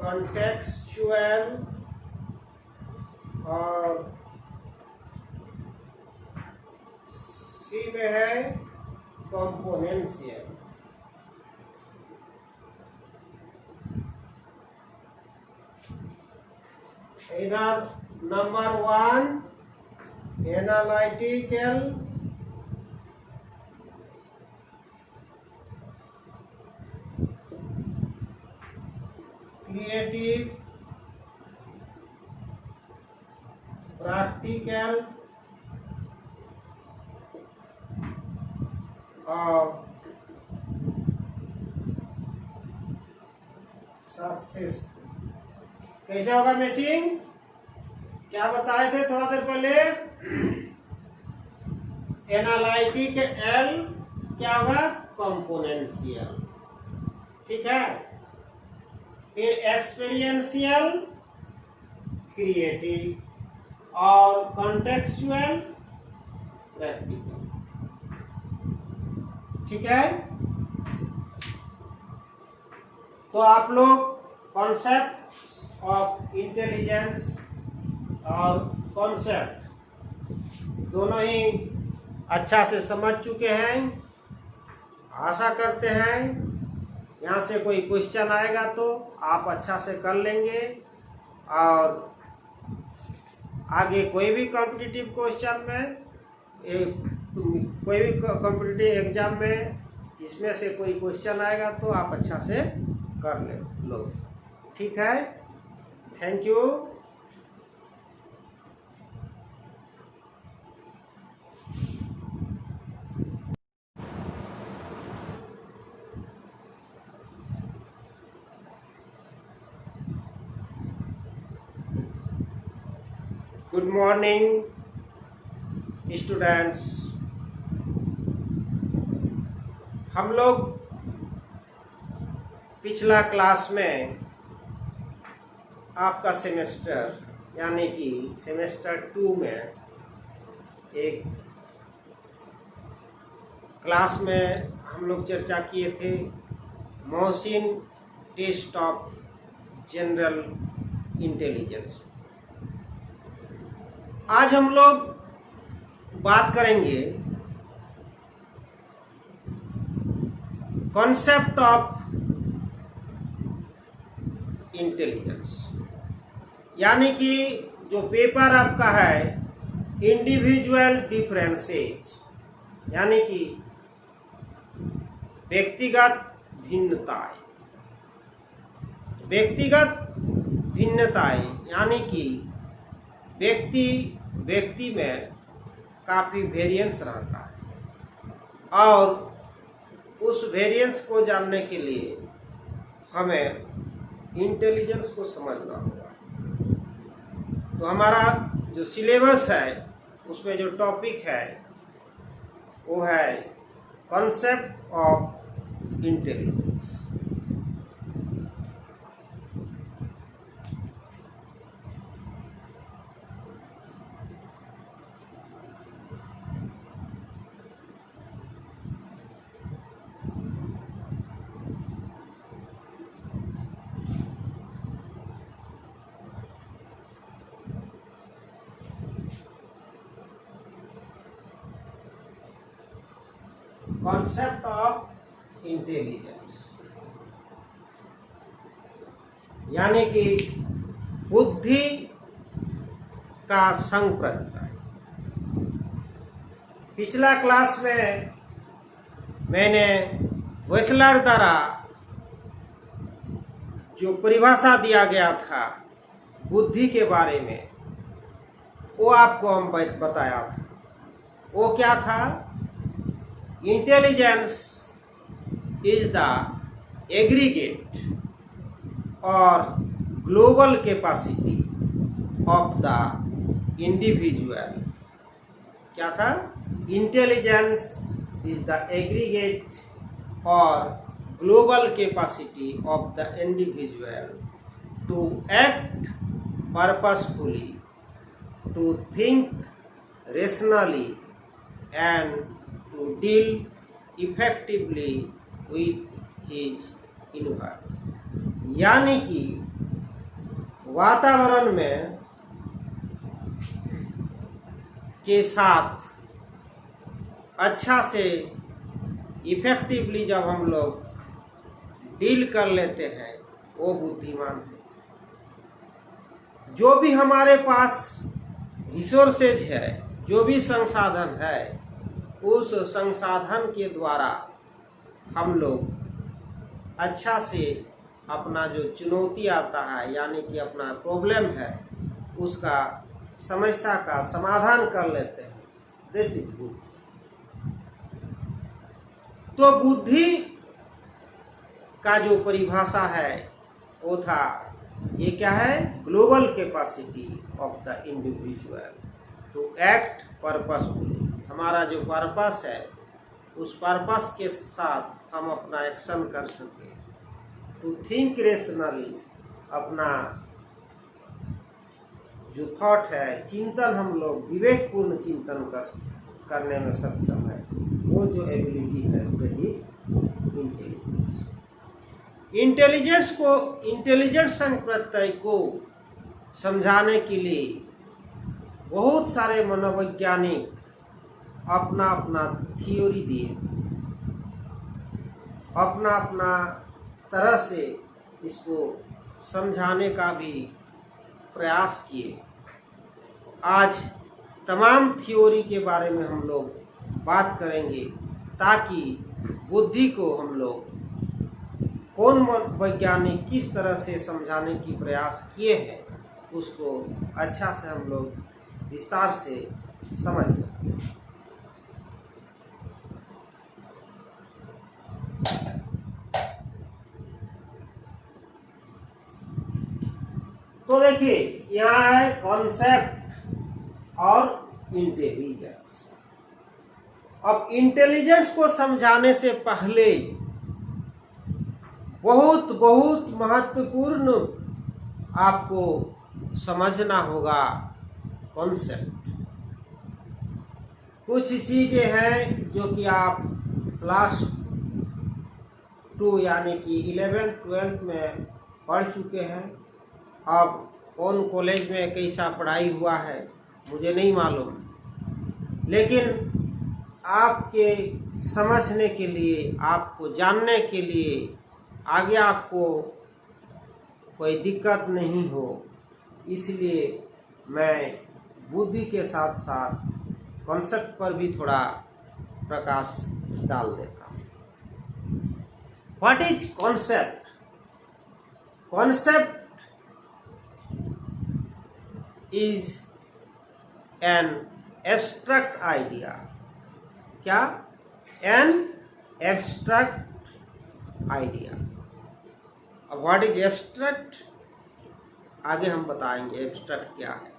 कॉन्टेक्चुअल और सी में है कंपोनेंशियल। इधर नंबर 1 एनालिटिकल, क्रिएटिव, प्रैक्टिकल और सक्सेसफुल। कैसा होगा मैचिंग? क्या बताए थे थोड़ा देर पहले? एनालिटिक एल क्या होगा? कंपोनेंशियल, ठीक है। फिर एक्सपीरियंशियल क्रिएटिव और कॉन्टेक्चुअल प्रैक्टिकल, ठीक है। तो आप लोग कॉन्सेप्ट ऑफ इंटेलिजेंस और कॉन्सेप्ट दोनों ही अच्छा से समझ चुके हैं। आशा करते हैं यहाँ से कोई क्वेश्चन आएगा तो आप अच्छा से कर लेंगे, और आगे कोई भी कॉम्पिटिटिव क्वेश्चन में, कोई भी कॉम्पिटिटिव एग्जाम में इसमें से कोई क्वेश्चन आएगा तो आप अच्छा से कर ले लो, ठीक है। Thank you. Good morning students. हम लोग पिछला क्लास में आपका सेमेस्टर यानी कि सेमेस्टर 2 में एक क्लास में हम लोग चर्चा किए थे मोहसिन टेस्ट ऑफ जनरल इंटेलिजेंस। आज हम लोग बात करेंगे कॉन्सेप्ट ऑफ इंटेलिजेंस, यानी कि जो पेपर आपका है इंडिविजुअल डिफरेंसेस, यानी कि व्यक्तिगत भिन्नताएं। व्यक्तिगत भिन्नताएं यानी कि व्यक्ति में काफ़ी वेरिएंस रहता है, और उस वेरिएंस को जानने के लिए हमें इंटेलिजेंस को समझना होगा। तो हमारा जो सिलेबस है उसमें जो टॉपिक है वो है concept of intelligence. Concept of intelligence यानी कि बुद्धि का संप्रदाय। पिछला क्लास में मैंने वेस्लर द्वारा जो परिभाषा दिया गया था बुद्धि के बारे में वो आपको हम बताया था। वो क्या था? Intelligence is the aggregate or global capacity of the individual. क्या था? Intelligence is the aggregate or global capacity of the individual to act purposefully, to think rationally and to deal effectively with his environment। यानी कि वातावरण में के साथ अच्छा से इफेक्टिवली जब हम लोग डील कर लेते हैं वो बुद्धिमान है। जो भी हमारे पास रिसोर्सेज है, जो भी संसाधन है, उस संसाधन के द्वारा हम लोग अच्छा से अपना जो चुनौती आता है यानी कि अपना प्रॉब्लम है उसका समस्या का समाधान कर लेते हैं, दैट इज बुद्धि। तो बुद्धि का जो परिभाषा है वो था, ये क्या है, global capacity of the individual to act purposefully. हमारा जो पर्पस है उस पर्पस के साथ हम अपना एक्शन कर सके, टू थिंक रेशनली, अपना जो थॉट है, चिंतन हम लोग विवेकपूर्ण चिंतन करने में सक्षम है, वो जो एबिलिटी है दैट इज इंटेलिजेंस। इंटेलिजेंट संग प्रत्यय को समझाने के लिए बहुत सारे मनोवैज्ञानिक अपना अपना थियोरी दिए, अपना अपना तरह से इसको समझाने का भी प्रयास किए। आज तमाम थियोरी के बारे में हम लोग बात करेंगे ताकि बुद्धि को हम लोग कौन वैज्ञानिक किस तरह से समझाने की प्रयास किए हैं उसको अच्छा से हम लोग विस्तार से समझ सकें। तो देखिए यहाँ है कॉन्सेप्ट और इंटेलिजेंस। अब इंटेलिजेंस को समझाने से पहले बहुत बहुत महत्वपूर्ण आपको समझना होगा कॉन्सेप्ट। कुछ चीजें हैं जो कि आप क्लास 2 यानी कि 11th 12th में पढ़ चुके हैं। अब कौन कॉलेज में कैसा पढ़ाई हुआ है मुझे नहीं मालूम, लेकिन आपके समझने के लिए, आपको जानने के लिए, आगे आपको कोई दिक्कत नहीं हो, इसलिए मैं बुद्धि के साथ साथ कॉन्सेप्ट पर भी थोड़ा प्रकाश डाल देता हूँ। What is concept? Concept is an abstract idea। क्या? An abstract idea। अब what is abstract आगे हम बताएंगे abstract क्या है।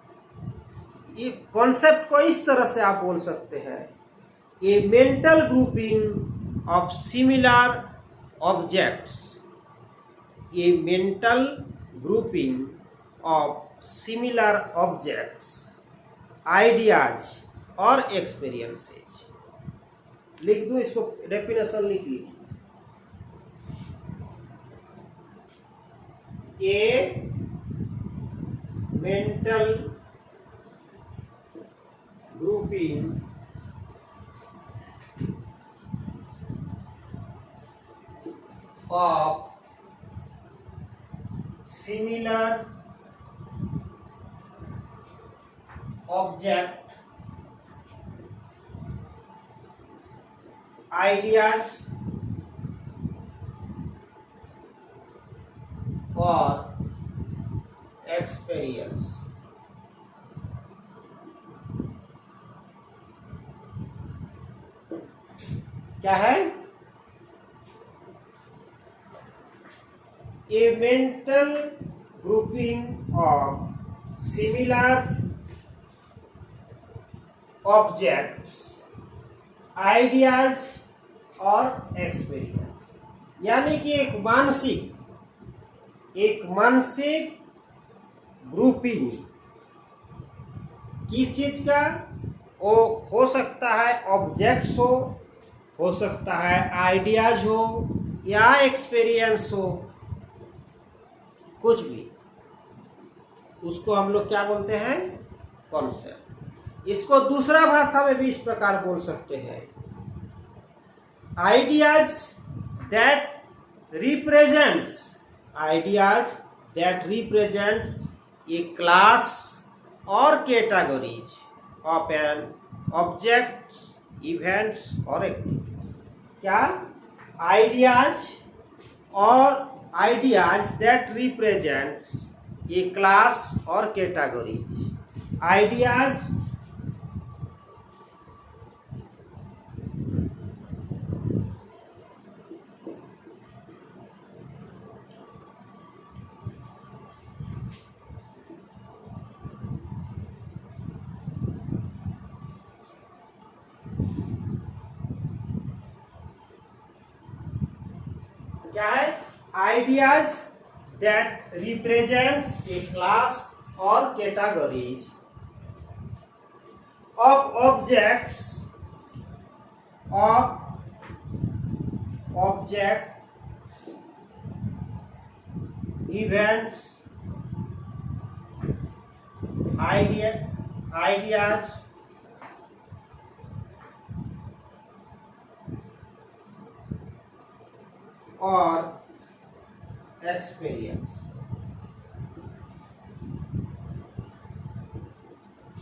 ये कॉन्सेप्ट को इस तरह से आप बोल सकते हैं, a mental grouping of similar objects, a mental grouping of similar objects, ideas और experiences। लिख दूं इसको, डेफिनेशन लिख लीजिए। A mental grouping of similar object, ideas और experience। क्या है? A mental grouping of similar objects, ideas और एक्सपीरियंस। यानी कि एक मानसिक ग्रुपिंग किस चीज का? वो हो सकता है ऑब्जेक्ट्स हो सकता है आइडियाज हो या एक्सपीरियंस हो, कुछ भी, उसको हम लोग क्या बोलते हैं? कॉन्सेप्ट। इसको दूसरा भाषा में भी इस प्रकार बोल सकते हैं, ideas that represents a class और categories of an objects, events और एक्टिविटी। क्या? आइडियाज और ideas that represents a class or categories. Ideas क्या है? Ideas that represents a class or categories of objects events, ideas और experience.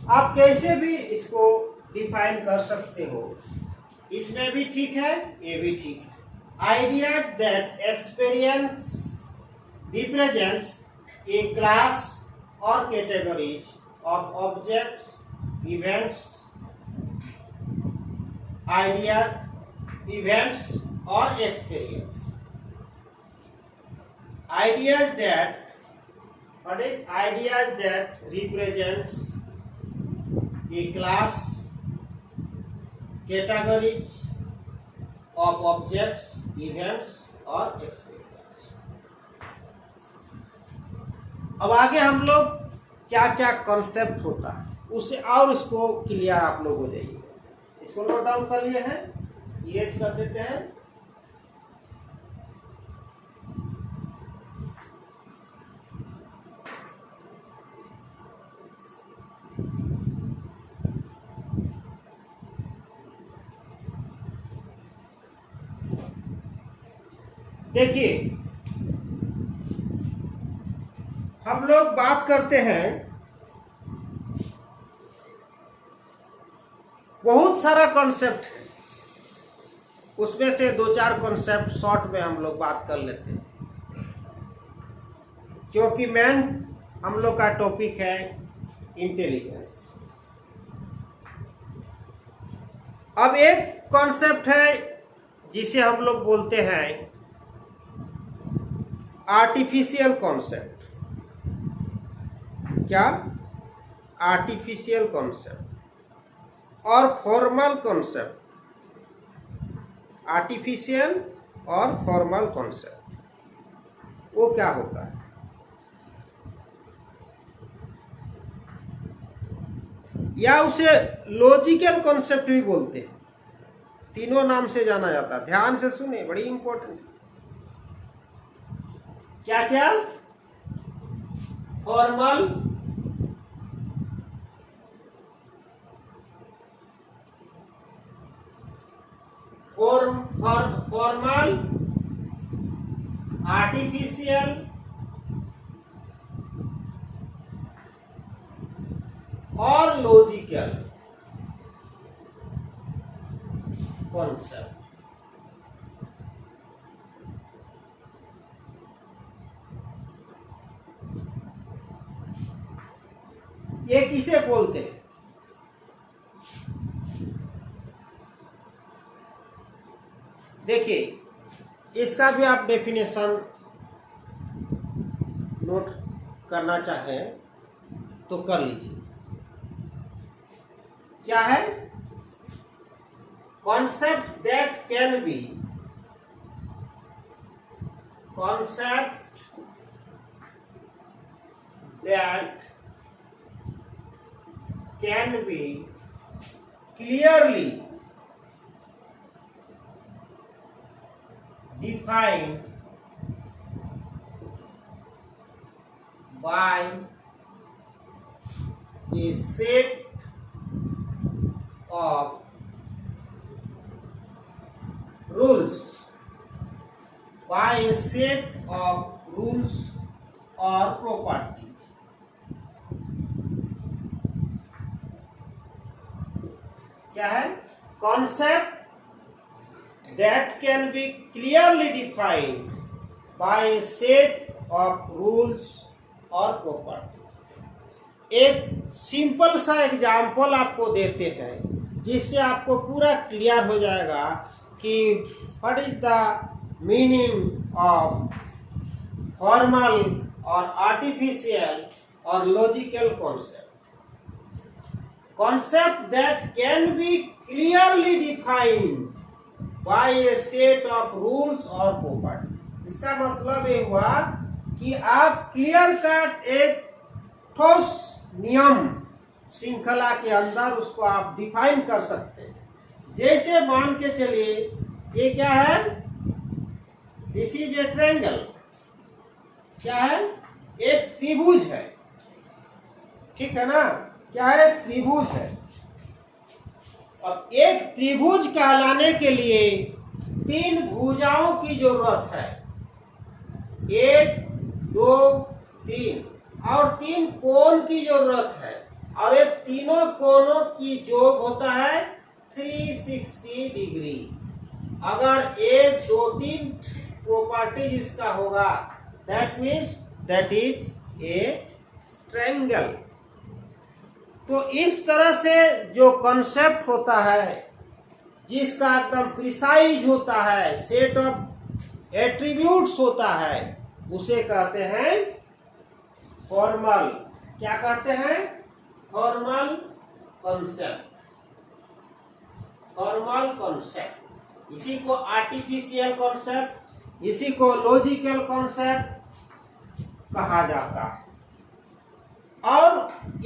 आप कैसे भी इसको डिफाइन कर सकते हो, इसमें भी ठीक है, ये भी ठीक है। Ideas that experience represents a class और categories of objects, events, idea, events और experience. Ideas that, what is ideas that represents a class, categories of objects, events और experience। अब आगे हम लोग क्या क्या कॉन्सेप्ट होता है उससे और इसको क्लियर आप लोग हो जाइए। इसको नोट डाउन कर लिए हैं, EH कर देते हैं। देखिए, हम लोग बात करते हैं, बहुत सारा कॉन्सेप्ट है, उसमें से दो चार कॉन्सेप्ट शॉर्ट में हम लोग बात कर लेते हैं, क्योंकि मेन हम लोग का टॉपिक है इंटेलिजेंस। अब एक कॉन्सेप्ट है जिसे हम लोग बोलते हैं आर्टिफिशियल कॉन्सेप्ट। क्या? आर्टिफिशियल कॉन्सेप्ट और फॉर्मल कॉन्सेप्ट। आर्टिफिशियल और फॉर्मल कॉन्सेप्ट वो क्या होता है? या उसे लॉजिकल कॉन्सेप्ट भी बोलते हैं। तीनों नाम से जाना जाता है, ध्यान से सुने, बड़ी इंपॉर्टेंट। क्या क्या? फॉर्मल, फॉर्मल, आर्टिफिशियल और लॉजिकल कॉन्सेप्ट। ये किसे बोलते हैं? देखिए, इसका भी आप डेफिनेशन नोट करना चाहें तो कर लीजिए। क्या है? Concept that can be, concept that can be clearly defined by a set of rules, by a set of rules or properties। क्या है? Concept that can be clearly defined by a set of rules or property। एक simple सा example आपको देते हैं जिससे आपको पूरा क्लियर हो जाएगा कि what is the meaning of formal और आर्टिफिशियल और logical concept that can be clearly defined by a set of rules or property। इसका मतलब ये हुआ कि आप क्लियर कट एक ठोस नियम श्रृंखला के अंदर उसको आप डिफाइन कर सकते हैं। जैसे मान के चलिए ये क्या है, दिस इज ए ट्रायंगल, क्या है, एक त्रिभुज है, ठीक है ना, क्या है, त्रिभुज है। अब एक त्रिभुज कहलाने के लिए 3 भुजाओं की जरूरत है, 1 2 3, और 3 कोण की जरूरत है, और ये तीनों कोणों की योग होता है 360 डिग्री। अगर 1 2 3 प्रॉपर्टीज इसका होगा, that means that is a triangle. तो इस तरह से जो कॉन्सेप्ट होता है जिसका एकदम प्रिसाइज होता है, सेट ऑफ एट्रीब्यूट्स होता है, उसे कहते हैं फॉर्मल। क्या कहते हैं, फॉर्मल कॉन्सेप्ट, फॉर्मल कॉन्सेप्ट। इसी को आर्टिफिशियल कॉन्सेप्ट, इसी को लॉजिकल कॉन्सेप्ट कहा जाता है। और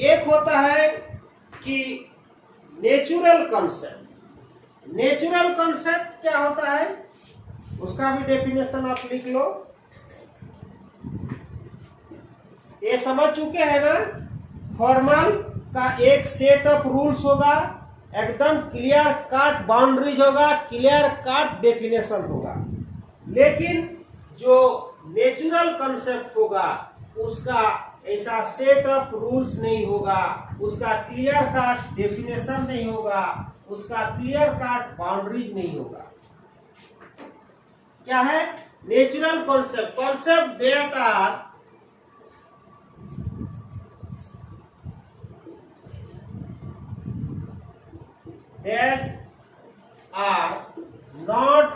एक होता है कि नेचुरल कॉन्सेप्ट। नेचुरल कॉन्सेप्ट क्या होता है, उसका भी डेफिनेशन आप लिख लो। ये समझ चुके हैं ना, फॉर्मल का एक सेट ऑफ रूल्स होगा, एकदम क्लियर कट बाउंड्रीज होगा, क्लियर कट डेफिनेशन होगा। लेकिन जो नेचुरल कॉन्सेप्ट होगा उसका ऐसा सेट ऑफ रूल्स नहीं होगा, उसका क्लियर कट डेफिनेशन नहीं होगा, उसका क्लियर कट बाउंड्रीज नहीं होगा। क्या है natural concept, concept that are not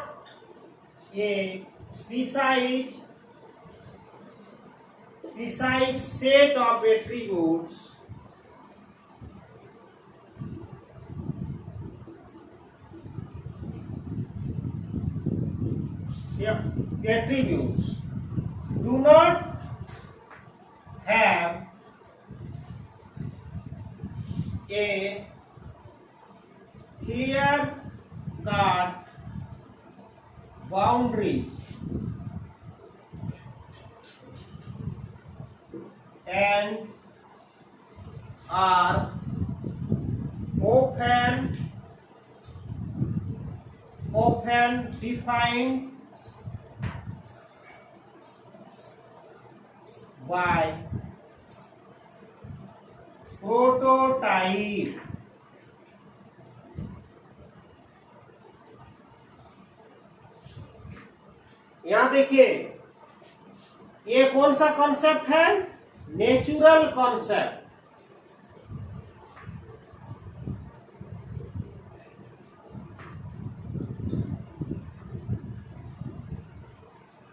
a precise set of attributes do not have a clear cut boundaries and are often defined by prototype। यहां देखिए ये कौन सा कॉन्सेप्ट है, नेचुरल कॉन्सेप्ट।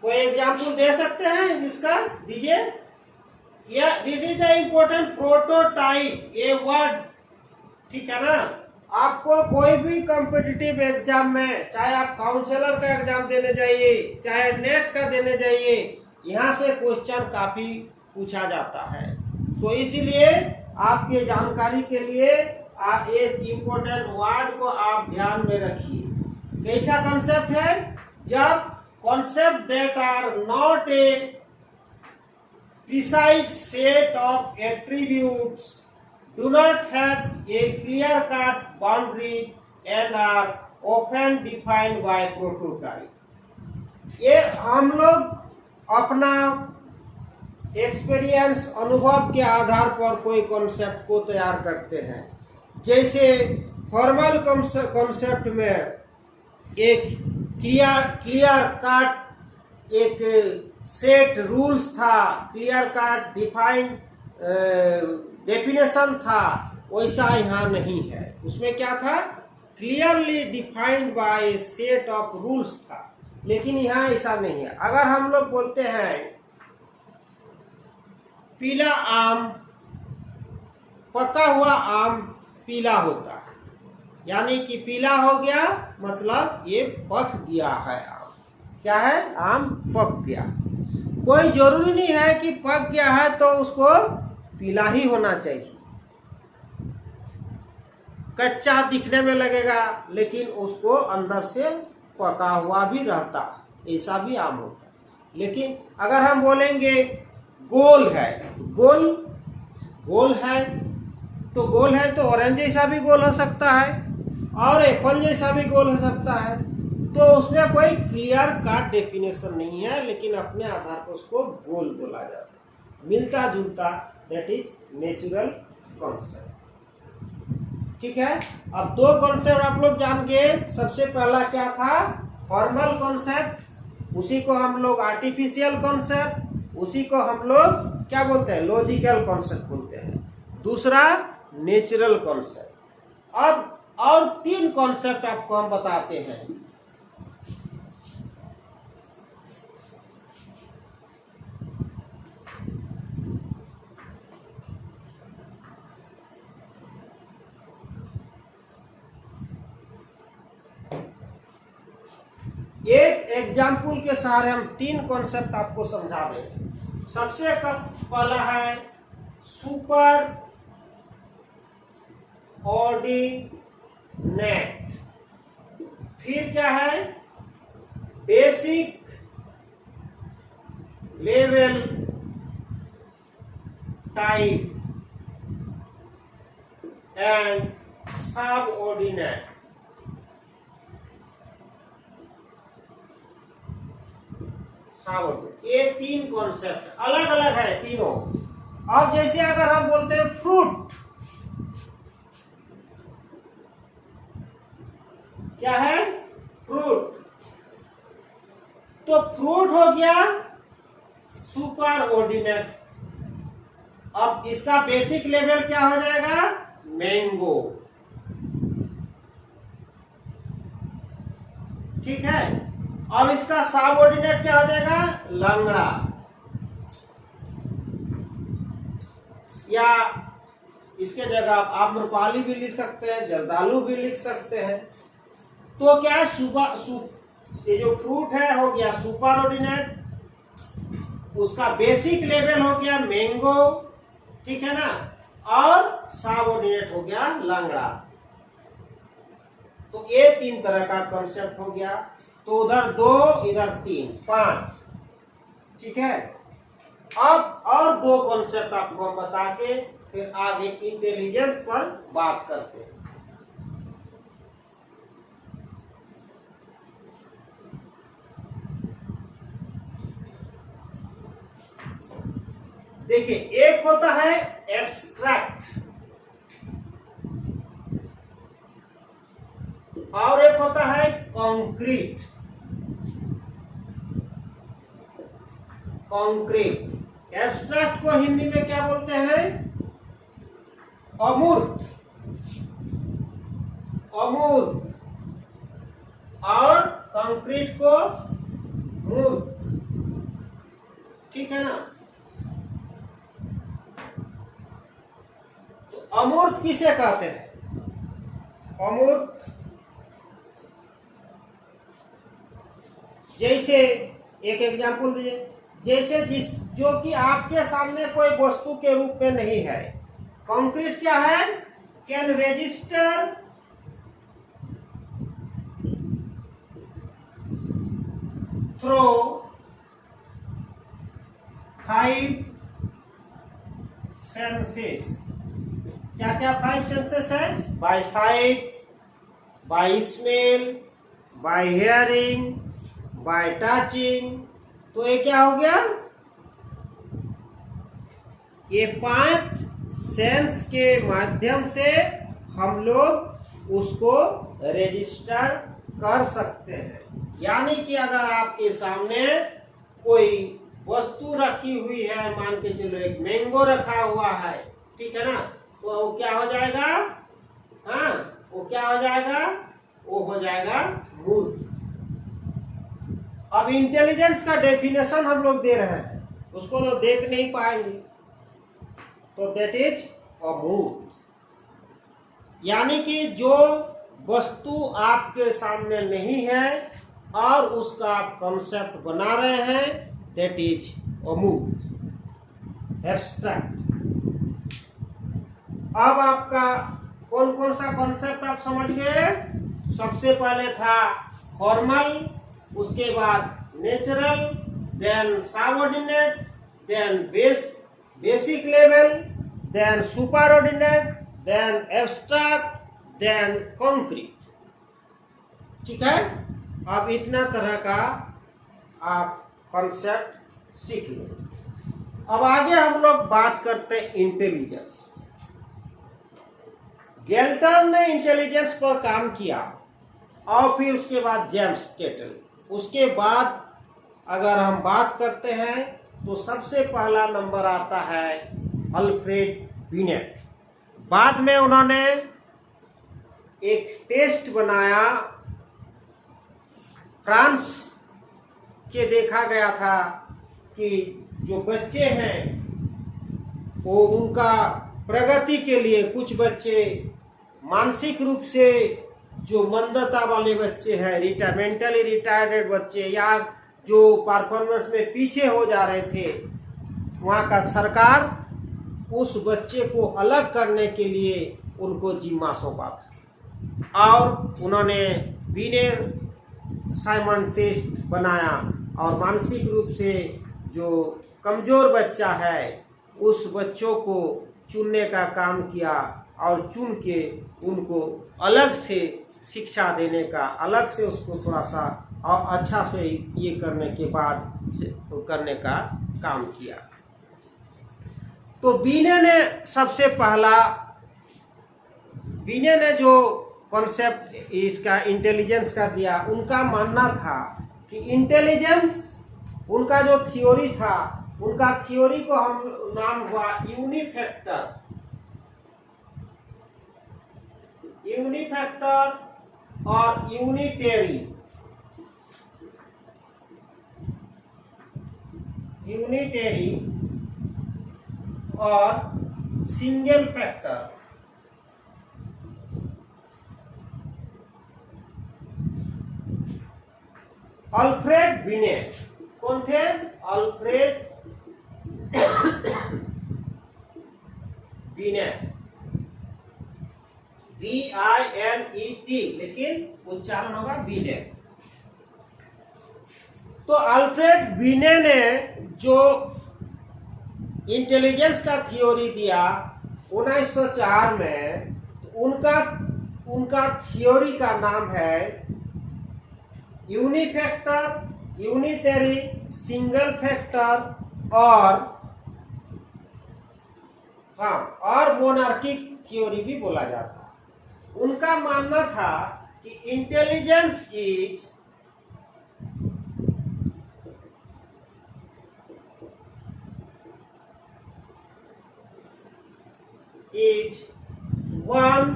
कोई एग्जाम्पल दे सकते हैं इसका, दीजिए। This is the important prototype, ये वर्ड, ठीक है ना। आपको कोई भी कॉम्पिटिटिव एग्जाम में, चाहे आप काउंसलर का एग्जाम देने जाइए, चाहे नेट का देने जाइए, यहाँ से क्वेश्चन काफी पूछा जाता है। तो इसीलिए आपके जानकारी के लिए आप ये इम्पोर्टेंट वर्ड को आप ध्यान में रखिए। कैसा कॉन्सेप्ट है, जब concept that are not a precise set of attributes, do not have a clear cut boundaries and are often defined by prototype। ये हम लोग अपना एक्सपीरियंस, अनुभव के आधार पर कोई कॉन्सेप्ट को तैयार करते हैं। जैसे फॉर्मल कॉन्सेप्ट में एक क्लियर कट एक सेट रूल्स था, क्लियर कट डिफाइंड डेफिनेशन था, वैसा यहाँ नहीं है। उसमें क्या था, clearly defined by A set of rules था, लेकिन यहाँ ऐसा नहीं है। अगर हम लोग बोलते हैं पीला आम, पका हुआ आम पीला होता है, यानी कि पीला हो गया मतलब ये पक गया है आम। क्या है, आम पक गया। कोई जरूरी नहीं है कि पक गया है तो उसको पीला ही होना चाहिए। कच्चा दिखने में लगेगा लेकिन उसको अंदर से पका हुआ भी रहता, ऐसा भी आम होता है। लेकिन अगर हम बोलेंगे गोल है, गोल है तो ऑरेंज जैसा भी गोल हो सकता है और एप्पल जैसा भी गोल हो सकता है। तो उसमें कोई क्लियर कट डेफिनेशन नहीं है, लेकिन अपने आधार पर उसको गोल बोला जाता है, मिलता जुलता, दैट इज नेचुरल कॉन्सेप्ट। ठीक है, अब दो कॉन्सेप्ट आप लोग जान गए। सबसे पहला क्या था, फॉर्मल कॉन्सेप्ट, उसी को हम लोग आर्टिफिशियल कॉन्सेप्ट, उसी को हम लोग क्या बोलते हैं, लॉजिकल कॉन्सेप्ट बोलते हैं। दूसरा नेचुरल कॉन्सेप्ट। अब और तीन कॉन्सेप्ट आपको हम बताते हैं। एक एग्जाम्पल के सहारे हम तीन कॉन्सेप्ट आपको समझा देंगे। सबसे पहला है सुपर ऑर्डिनेट, फिर क्या है, बेसिक लेवल टाइप एंड सब ऑर्डिनेट। ये तीन कॉन्सेप्ट अलग अलग है तीनों। अब जैसे अगर हम बोलते हैं फ्रूट, क्या है, फ्रूट, तो फ्रूट हो गया सुपर ऑर्डिनेट। अब इसका बेसिक लेवल क्या हो जाएगा, मैंगो। ठीक है, और इसका सबऑर्डिनेट क्या हो जाएगा, लंगड़ा, या इसके जगह आप आम्रपाली भी लिख सकते हैं, जर्दालू भी लिख सकते हैं। तो क्या है, ये जो फ्रूट है हो गया सुपर ऑर्डिनेट, उसका बेसिक लेवल हो गया मैंगो, ठीक है ना, और सब ऑर्डिनेट हो गया लंगड़ा। तो ये तीन तरह का कॉन्सेप्ट हो गया। तो उधर दो, इधर तीन, पांच। ठीक है, अब और दो कॉन्सेप्ट आपको हम बता के फिर आगे इंटेलिजेंस पर बात करते हैं। देखिए, एक होता है एब्स्ट्रैक्ट और एक होता है कॉन्क्रीट। एब्स्ट्रैक्ट को हिंदी में क्या बोलते हैं, अमूर्त, और कंक्रीट को मूर्त। ठीक है ना, तो अमूर्त किसे कहते हैं, अमूर्त जैसे एक एग्जांपल दीजिए, जैसे जो कि आपके सामने कोई वस्तु के रूप में नहीं है। कंक्रीट क्या है, कैन रजिस्टर थ्रो 5 सेंसेस। क्या क्या 5 सेंसेस है, by sight, by smell, by hearing, by touching. तो ये क्या हो गया, ये 5 सेंस के माध्यम से हम लोग उसको रजिस्टर कर सकते हैं। यानी कि अगर आपके सामने कोई वस्तु रखी हुई है, मान के चलो एक मैंगो रखा हुआ है, ठीक है ना, तो वो क्या हो जाएगा, हाँ वो क्या हो जाएगा, वो हो जाएगा मूर्त। अब इंटेलिजेंस का डेफिनेशन हम लोग दे रहे हैं, उसको तो देख नहीं पाएंगे, तो दैट इज अ मूर्त। यानी कि जो वस्तु आपके सामने नहीं है और उसका आप कंसेप्ट बना रहे हैं, दैट इज अमूर्त, एब्स्ट्रैक्ट। अब आपका कौन कौन सा कंसेप्ट आप समझ गए। सबसे पहले था फॉर्मल, उसके बाद natural, then subordinate, then basic level, then superordinate, then abstract, then concrete. ठीक है, अब इतना तरह का आप कॉन्सेप्ट सीख लो। अब आगे हम लोग बात करते हैं इंटेलिजेंस। गेल्टन ने इंटेलिजेंस पर काम किया और फिर उसके बाद जेम्स कैटल। उसके बाद अगर हम बात करते हैं तो सबसे पहला नंबर आता है अल्फ्रेड बिनेट। बाद में उन्होंने एक टेस्ट बनाया, फ्रांस के देखा गया था कि जो बच्चे हैं वो उनका प्रगति के लिए, कुछ बच्चे मानसिक रूप से जो मंदता वाले बच्चे हैं, मेंटली रिटायर्ड बच्चे या जो परफॉर्मेंस में पीछे हो जा रहे थे, वहाँ का सरकार उस बच्चे को अलग करने के लिए उनको जिम्मा सौंपा था और उन्होंने बिने साइमन टेस्ट बनाया और मानसिक रूप से जो कमजोर बच्चा है उस बच्चों को चुनने का काम किया और चुन के उनको अलग से शिक्षा देने का, अलग से उसको थोड़ा सा और अच्छा से ये करने के बाद करने का काम किया। तो बीने ने जो कॉन्सेप्ट इसका इंटेलिजेंस का दिया, उनका मानना था कि इंटेलिजेंस, उनका जो थ्योरी था, उनका थ्योरी को हम नाम हुआ यूनिफैक्टर और यूनिटरी और सिंगल फैक्टर। अल्फ्रेड बिनेट कौन थे? अल्फ्रेड बिनेट, BINET, लेकिन उच्चारण होगा बिनेट। तो अल्फ्रेड बिने ने जो इंटेलिजेंस का थ्योरी दिया 1904 में, उनका थ्योरी का नाम है यूनिफैक्टर, यूनिटरी, सिंगल फैक्टर और मोनार्किक थ्योरी भी बोला जाता है। उनका मानना था कि intelligence is one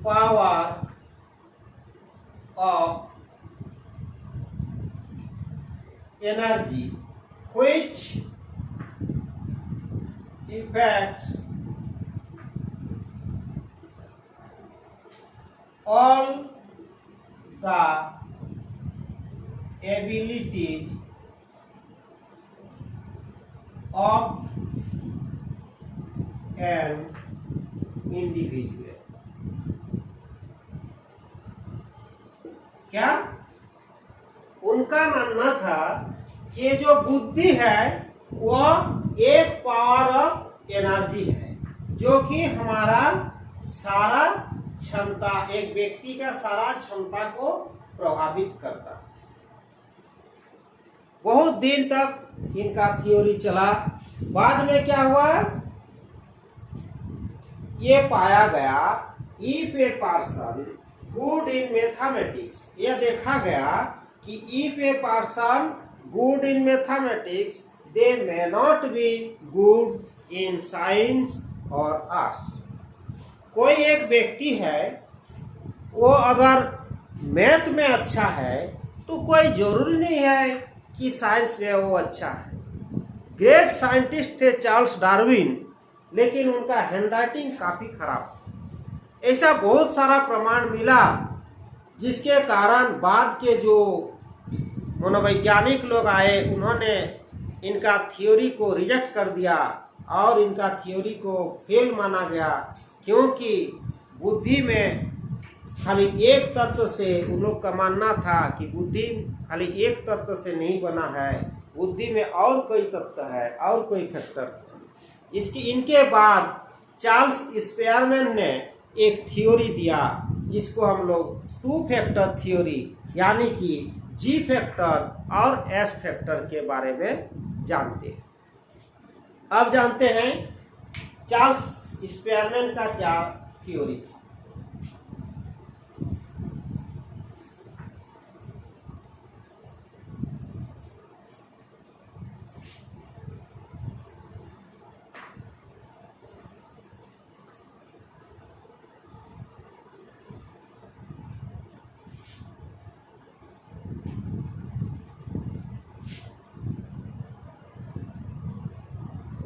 power of energy which affects all the abilities of an individual. क्या उनका मानना था कि जो बुद्धि है वो एक पावर ऑफ एनर्जी है, जो कि हमारा सारा क्षमता, एक व्यक्ति का सारा क्षमता को प्रभावित करता है। बहुत दिन तक इनका थ्योरी चला। बाद में क्या हुआ, ये पाया गया if a person good in mathematics, यह देखा गया कि if a person good in mathematics, they may not be good in science or arts. कोई एक व्यक्ति है, वो अगर मैथ में अच्छा है तो कोई जरूरी नहीं है कि साइंस में वो अच्छा है। ग्रेट साइंटिस्ट थे चार्ल्स डार्विन, लेकिन उनका हैंडराइटिंग काफ़ी खराब था। ऐसा बहुत सारा प्रमाण मिला, जिसके कारण बाद के जो मनोवैज्ञानिक लोग आए, उन्होंने इनका थ्योरी को रिजेक्ट कर दिया और इनका थ्योरी को फेल माना गया, क्योंकि बुद्धि में खाली एक तत्व से उन लोग का मानना था कि बुद्धि खाली एक तत्व से नहीं बना है, बुद्धि में और कोई तत्व है और कोई फैक्टर। इनके बाद चार्ल्स स्पेयरमैन ने एक थ्योरी दिया, जिसको हम लोग टू फैक्टर थ्योरी यानी कि जी फैक्टर और एस फैक्टर के बारे में जानते हैं। अब जानते हैं चार्ल्स स्पेयरमैन का क्या थ्योरी था।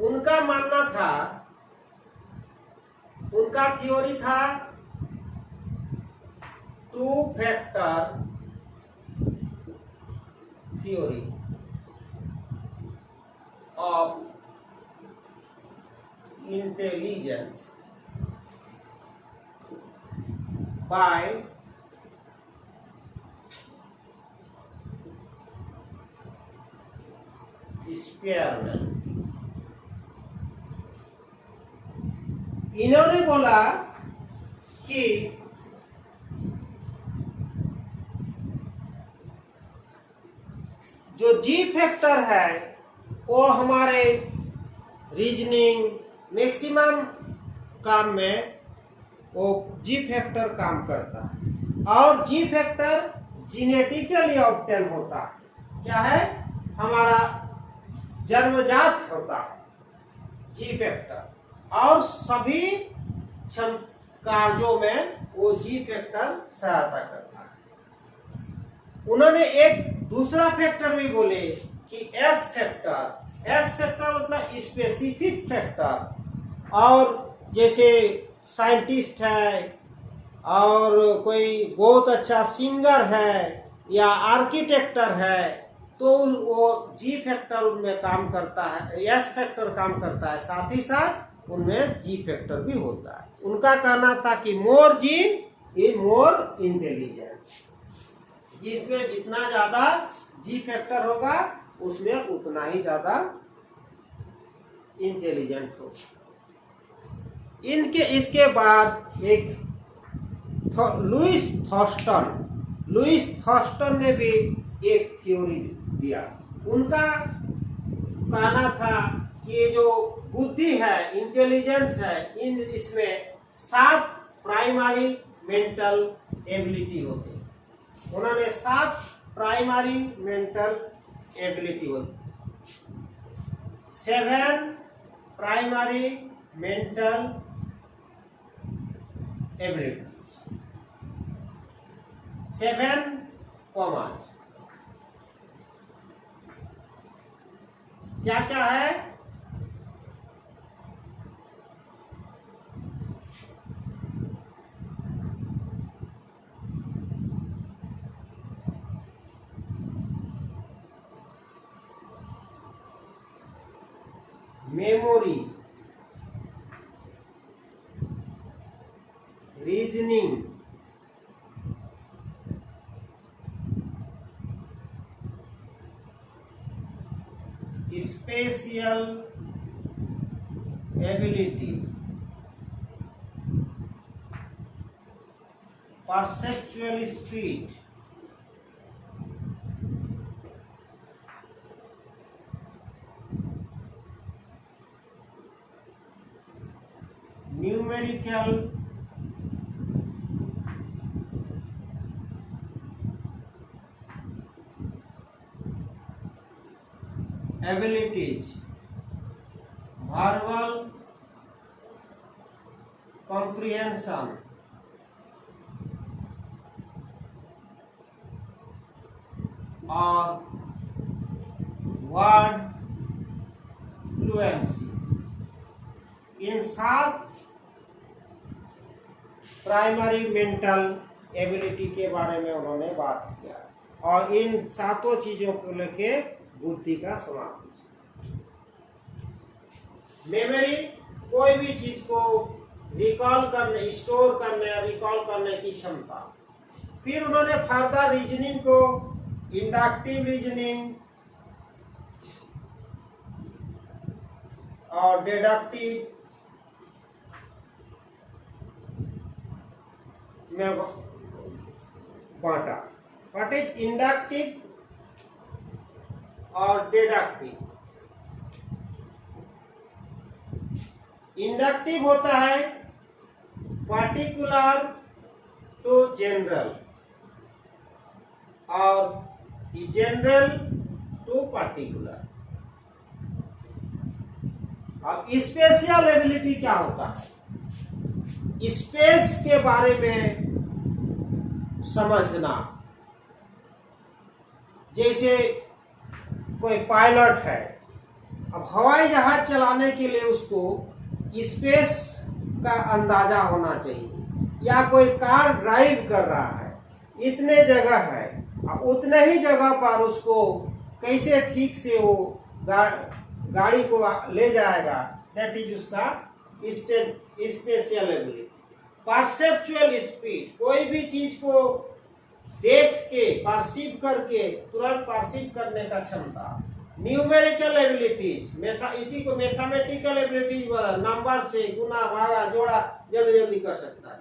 उनका मानना था, उनका थ्योरी था two factor theory of intelligence by Spearman. इन्होंने बोला कि जो जी फैक्टर है वो हमारे रीजनिंग मैक्सिमम काम में वो जी फैक्टर काम करता है, और जी फैक्टर जीनेटिकली ऑब्टेन होता है। क्या है? हमारा जन्मजात होता है जी फैक्टर, और सभी कार्यों में वो जी फैक्टर सहायता करता है। उन्होंने एक दूसरा फैक्टर भी बोले कि एस फैक्टर मतलब स्पेसिफिक फैक्टर। और जैसे साइंटिस्ट है और कोई बहुत अच्छा सिंगर है या आर्किटेक्टर है, तो वो जी फैक्टर उनमें काम करता है, एस फैक्टर काम करता है, साथ ही साथ उनमें जी फैक्टर भी होता है। उनका कहना था कि मोर जी इज मोर इंटेलिजेंट, जिसमें जितना ज्यादा जी फैक्टर होगा उसमें उतना ही ज्यादा इंटेलिजेंट होगा। इसके बाद एक लुइस थॉर्स्टन ने भी एक थ्योरी दिया। उनका कहना था कि जो बुद्धि है, इंटेलिजेंस है, इसमें 7 प्राइमरी मेंटल एबिलिटी होती है। उन्होंने 7 प्राइमरी मेंटल एबिलिटी होती है, 7 प्राइमरी मेंटल एबिलिटी, 7 कॉमर्स। क्या क्या है? Memory, reasoning, spatial ability, perceptual speed, numerical abilities, verbal comprehension, और वर्ड फ्लुएंसी, इन 7 प्राइमरी मेंटल एबिलिटी के बारे में उन्होंने बात किया और इन 7 चीजों को लेके बुद्धि का समावेश। मेमोरी, कोई भी चीज को रिकॉल करने, स्टोर करने, रिकॉल करने की क्षमता। फिर उन्होंने फर्दर रीजनिंग को इंडक्टिव रीजनिंग और डिडक्टिव में बांटा। व्हाट इज इंडक्टिव और डिडक्टिव? इंडक्टिव होता है पर्टिकुलर टू जनरल और जनरल टू पर्टिकुलर। अब स्पेशल एबिलिटी क्या होता है? स्पेस के बारे में समझना। जैसे कोई पायलट है, अब हवाई जहाज चलाने के लिए उसको स्पेस का अंदाजा होना चाहिए। या कोई कार ड्राइव कर रहा है, इतने जगह है, अब उतने ही जगह पर उसको कैसे ठीक से वो गाड़ी को ले जाएगा, दैट इज उसका स्पेशल एबिलिटी। परसेप्चुअल स्पीड, कोई भी चीज को देख के परसीव करके तुरंत परसीव करने का क्षमता। न्यूमेरिकल एबिलिटीज, इसी को मैथमेटिकल एबिलिटीज, नंबर से गुना भागा जोड़ा जल्दी जल्दी कर सकता है।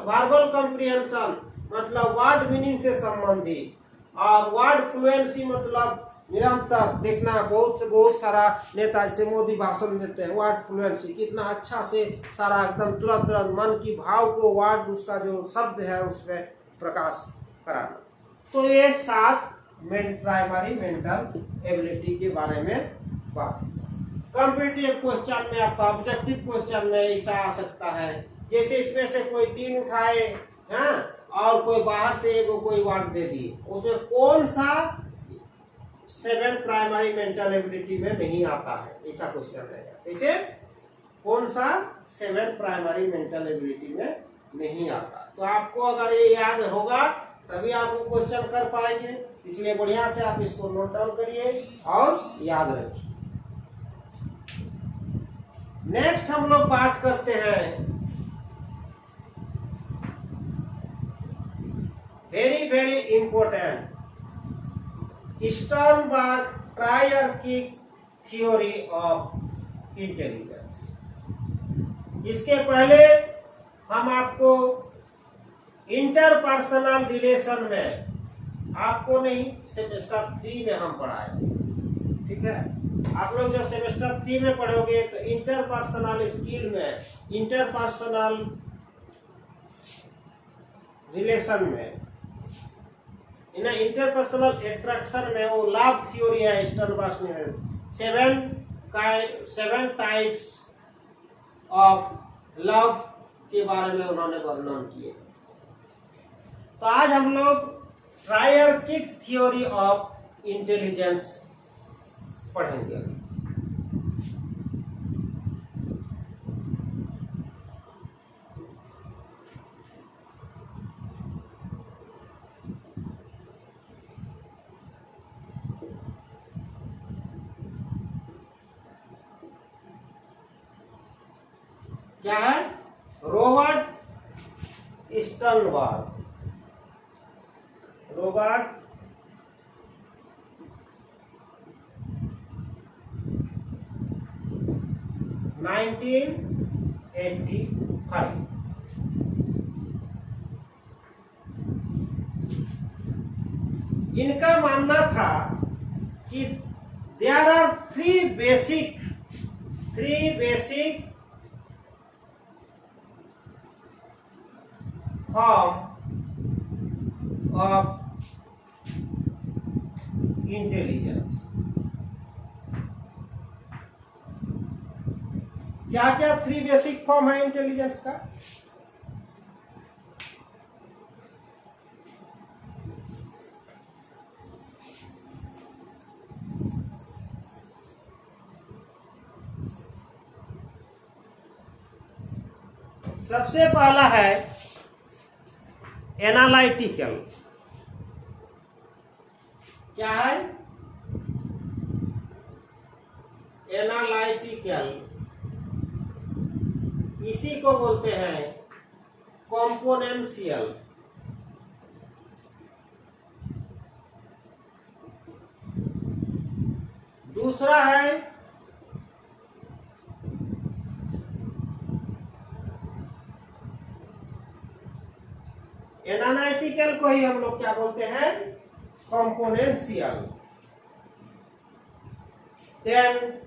वर्बल कॉम्प्रिहेंशन मतलब वर्ड मीनिंग से संबंधित, और वर्ड फ्लुएंसी मतलब निरंतर देखना। बहुत सारा नेता जैसे मोदी भाषण देते हैं, वर्ड फ्लुएंसी कितना अच्छा से सारा एकदम तुरंत मन की भाव को वर्ड, उसका जो शब्द है उसमें प्रकाश कराना। तो ये 7 प्राइमरी मेंटल एबिलिटी के बारे में बात। कॉम्पिटिटिव क्वेश्चन में, आपका ऑब्जेक्टिव क्वेश्चन में ऐसा आ सकता है, जैसे इसमें से कोई 3 उठाए हैं और कोई बाहर से एगो कोई वर्ड दे दिए, उसमें कौन सा 7 प्राइमरी मेंटल एबिलिटी में नहीं आता है, ऐसा क्वेश्चन रहेगा। इसे कौन सा 7 प्राइमरी मेंटल एबिलिटी में नहीं आता। तो आपको अगर ये याद होगा तभी आप वो क्वेश्चन कर पाएंगे, इसलिए बढ़िया से आप इसको नोट डाउन करिए और याद रखिए। नेक्स्ट हम लोग बात करते हैं very important Sternberg triarchic theory of intelligence. इसके पहले हम आपको इंटरपर्सनल रिलेशन में, आपको नहीं, सेमेस्टर 3 में हम पढ़ाए, ठीक है। आप लोग जब सेमेस्टर 3 में पढ़ोगे तो इंटरपर्सनल स्किल में, इंटरपर्सनल रिलेशन में, इंटरपर्सनल अट्रैक्शन में वो लव थ्योरी है स्टर्नबर्ग ने 7 टाइप्स ऑफ लव के बारे में उन्होंने वर्णन किए। तो आज हम लोग ट्रायर्किक थ्योरी ऑफ इंटेलिजेंस पढ़ेंगे। क्या है? रॉबर्ट स्टर्नबर्ग, रॉबर्ट (1985) इनका मानना था कि there are 3 basic form of intelligence. क्या क्या 3 बेसिक फॉर्म है इंटेलिजेंस का? सबसे पहला है एनालिटिकल। क्या है? एनालिटिकल। इसी को बोलते हैं कॉम्पोनेंशियल। दूसरा है एनालिटिकल को ही हम लोग क्या बोलते हैं? कॉम्पोनेंशियल। देन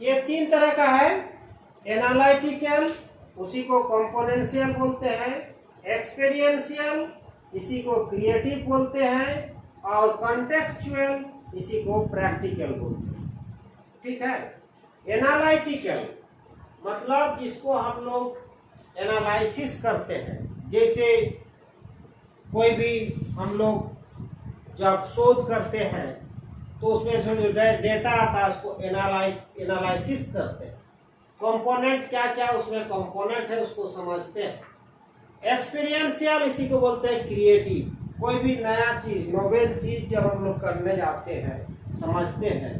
ये 3 तरह का है। एनालिटिकल, उसी को कॉम्पोनेंशियल बोलते हैं। एक्सपीरियंशियल, इसी को क्रिएटिव बोलते हैं। और कॉन्टेक्सचुअल, इसी को प्रैक्टिकल बोलते हैं। ठीक है। एनालिटिकल मतलब जिसको हम लोग एनालिसिस करते हैं। जैसे कोई भी हम लोग जब शोध करते हैं तो उसमें जो डेटा आता है उसको एनालिसिस करते हैं। कंपोनेंट क्या क्या उसमें कंपोनेंट है उसको समझते हैं। एक्सपीरियंशियल, इसी को बोलते हैं क्रिएटिव। कोई भी नया चीज, नोवेल चीज जब हम लोग करने जाते हैं, समझते हैं,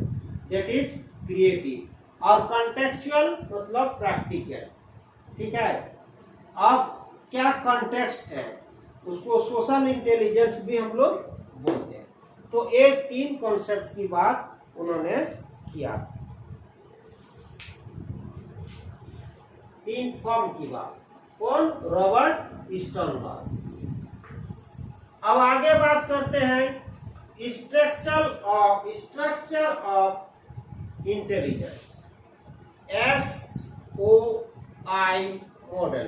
दैट इज क्रिएटिव। और कॉन्टेक्सचुअल मतलब प्रैक्टिकल। ठीक है। अब क्या कॉन्टेक्स्ट है उसको सोशल इंटेलिजेंस भी हम लोग बोलते हैं। तो एक 3 कॉन्सेप्ट की बात उन्होंने किया, 3 फॉर्म की बात। कौन? Robert Sternberg. अब आगे बात करते हैं structure of intelligence, SOI model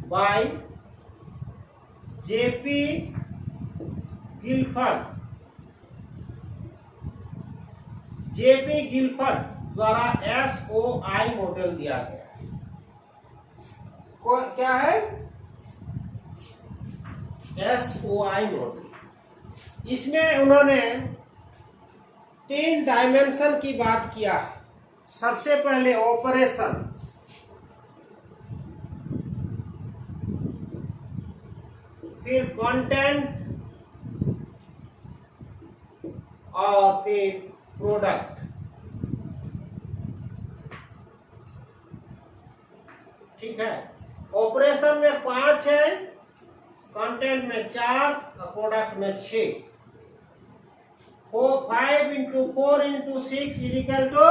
by JP Gilford. JP Gilford द्वारा SOI मॉडल दिया गया है। क्या है? SOI model. इसमें उन्होंने 3 डायमेंशन की बात किया है। सबसे पहले ऑपरेशन, फिर कंटेंट और फिर प्रोडक्ट। ठीक है। ऑपरेशन में 5 है, कंटेंट में 4 और प्रोडक्ट में 6। 5 into 4 into 6 is equal to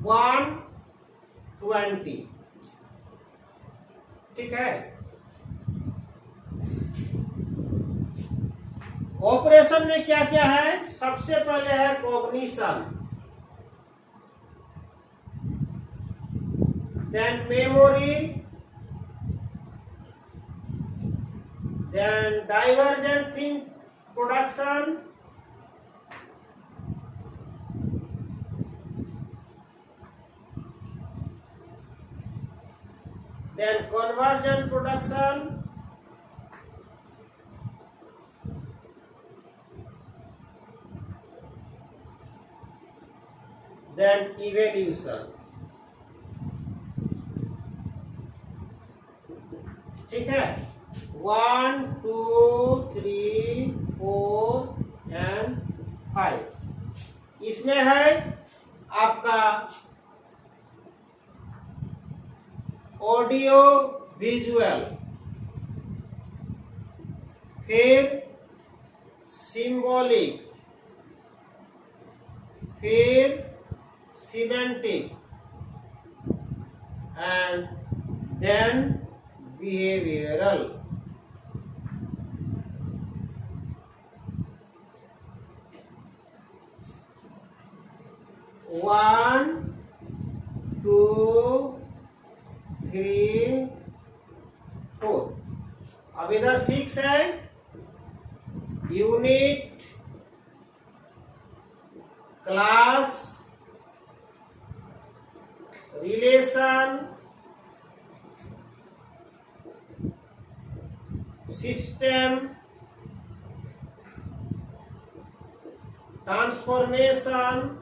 120। ठीक है। ऑपरेशन में क्या क्या है? सबसे पहले है cognition, then memory, then divergent think production, then convergent production, then evaluation। ठीक है। 1 2 3 4 एंड 5। इसमें है आपका ऑडियो विजुअल, फिर सिंबॉलिक, फिर semantic and then behavioural. One, two, three, four. अब इधर 6 है। Unit, class, relation, system, transformation,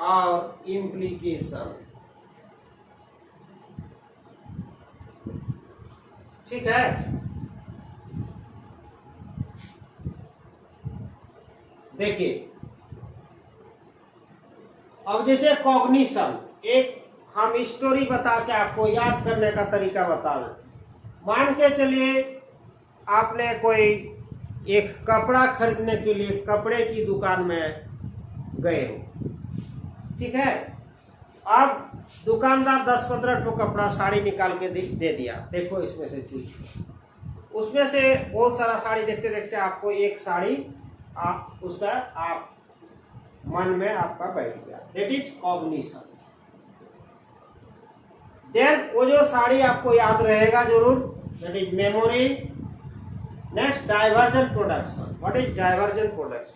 और इम्प्लीकेशन। ठीक है। देखिए, अब जैसे कॉग्निशन, एक हम स्टोरी बता के आपको याद करने का तरीका बता दें। मान के चलिए आपने कोई एक कपड़ा खरीदने के लिए कपड़े की दुकान में गए हो, ठीक है। अब दुकानदार 10-15 ठो कपड़ा साड़ी निकाल के दे दिया, देखो इसमें से चूज। उसमें से बहुत सारा साड़ी देखते देखते आपको एक साड़ी आप मन में आपका बैठ गया, दैट इज कॉग्निशन। देन वो जो साड़ी आपको याद रहेगा जरूर, that is memory. Next diversion production. What is diversion production?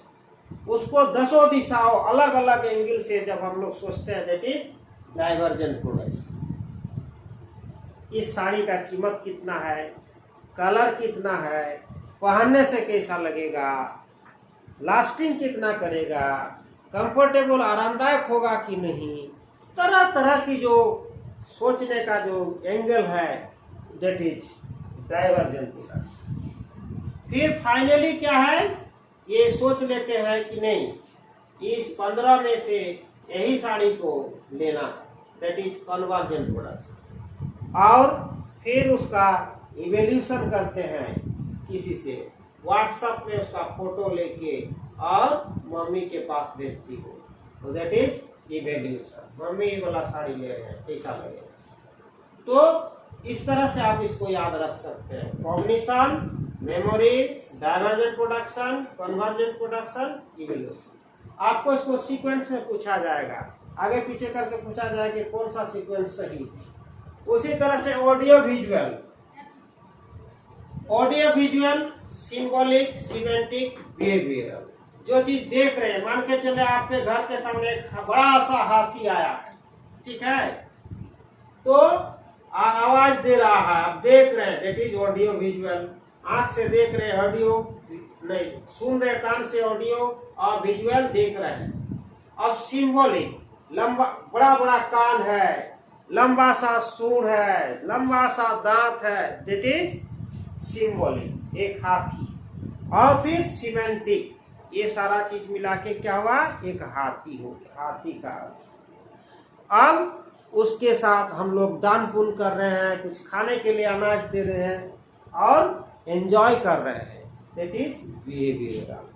उसको 10 दिशाओं अलग अलग एंगल से जब हम लोग सोचते हैं, दैट इज डाइवर्जन प्रोडक्शन। इस साड़ी का कीमत कितना है, कलर कितना है, पहनने से कैसा लगेगा, लास्टिंग कितना करेगा, कंफर्टेबल आरामदायक होगा कि नहीं, तरह तरह की जो सोचने का जो एंगल है, दैट इज डाइवर्जन प्रोडक्शन। फिर फाइनली क्या है, ये सोच लेते हैं कि नहीं इस 15 में से यही साड़ी को लेना, दैट इज कन्वर्जन प्रोडक्शन। और फिर उसका इवैल्यूएशन करते हैं किसी से, व्हाट्सएप में उसका फोटो लेके और मम्मी के पास भेजती हो, तो दैट इज इवैल्यूएशन। मम्मी वाला साड़ी ले रहे हैं, कैसा लगेगा। तो इस तरह से आप इसको याद रख सकते हैं, cognition, memory, divergent production, convergent production, evaluation. आपको इसको सीक्वेंस में पूछा जाएगा, आगे पीछे करके पूछा जाएगा कि कौन सा सीक्वेंस सही। उसी तरह से audio visual, symbolic, semantic, behavioural. जो चीज देख रहे हैं, मान के चले आपके घर के सामने एक बड़ा सा हाथी आया है, ठीक है, तो आवाज दे रहा है, आप देख रहे हैं, दैट इज ऑडियो विजुअल। आंख से देख रहे हैं, ऑडियो नहीं, सुन रहे कान से ऑडियो, और विजुअल देख रहे हैं। अब सिंबॉलिक, लंबा बड़ा बड़ा कान है, लंबा सा सूंड है, लंबा सा दांत है, दैट इज सिंबॉलिक, एक हाथी। और फिर सिमेंटिक, ये सारा चीज मिला के क्या हुआ, एक हाथी हो, हाथी का। अब उसके साथ हम लोग दान पुण्य कर रहे हैं, कुछ खाने के लिए अनाज दे रहे हैं और एंजॉय कर रहे हैं, दैट इज बिहेवियरल।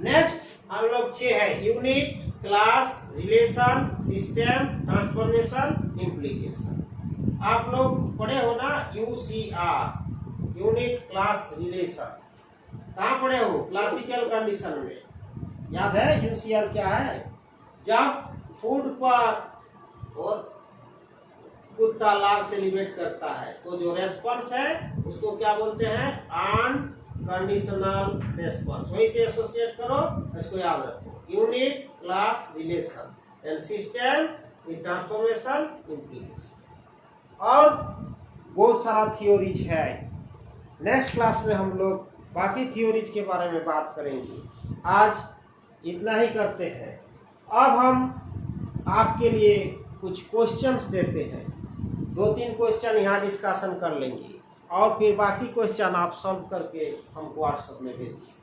नेक्स्ट हम लोग 6 है, unit, class, relation, system, transformation, implication. आप लोग पढ़े हो ना UCR, यूनिट, क्लास, रिलेशन। कहाँ पढ़े हो, क्लासिकल कंडीशन में। याद है UCR क्या है? जब फूड पर और कुत्ता लार सेलिब्रेट करता है, तो जो रेस्पॉन्स है उसको क्या बोलते हैं, अनकंडीशनल रेस्पॉन्स। वहीं से एसोसिएट करो, इसको याद रखो, unit, class, relation and system, transformation, implication. और बहुत सारा थ्योरीज है, नेक्स्ट क्लास में हम लोग बाकी थ्योरीज के बारे में बात करेंगे। आज इतना ही करते हैं। अब हम आपके लिए कुछ क्वेश्चंस देते हैं, 2-3 क्वेश्चन यहाँ डिस्कशन कर लेंगे, और फिर बाकी क्वेश्चन आप सॉल्व करके हमको व्हाट्सएप में भेजिए।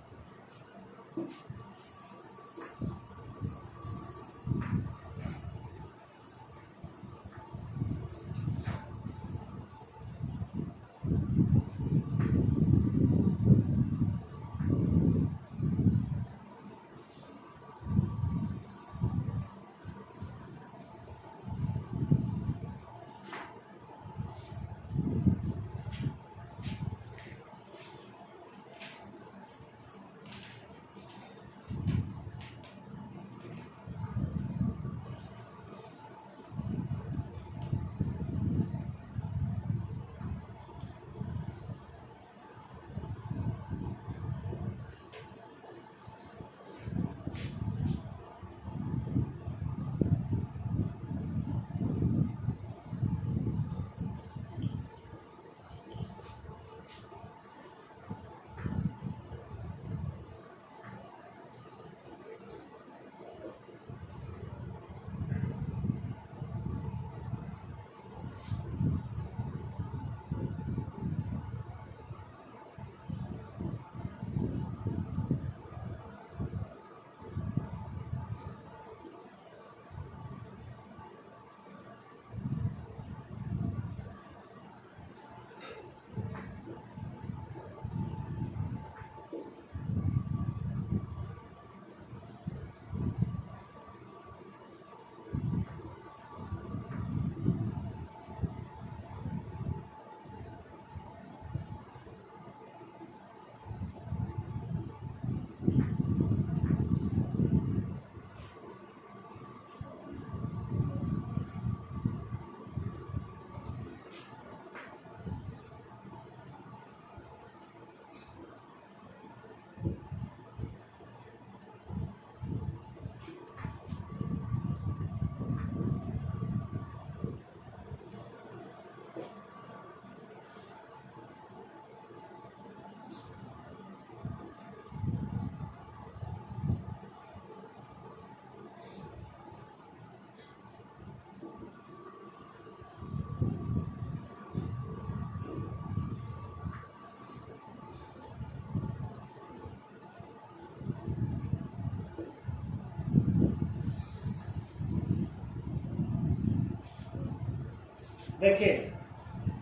देखिए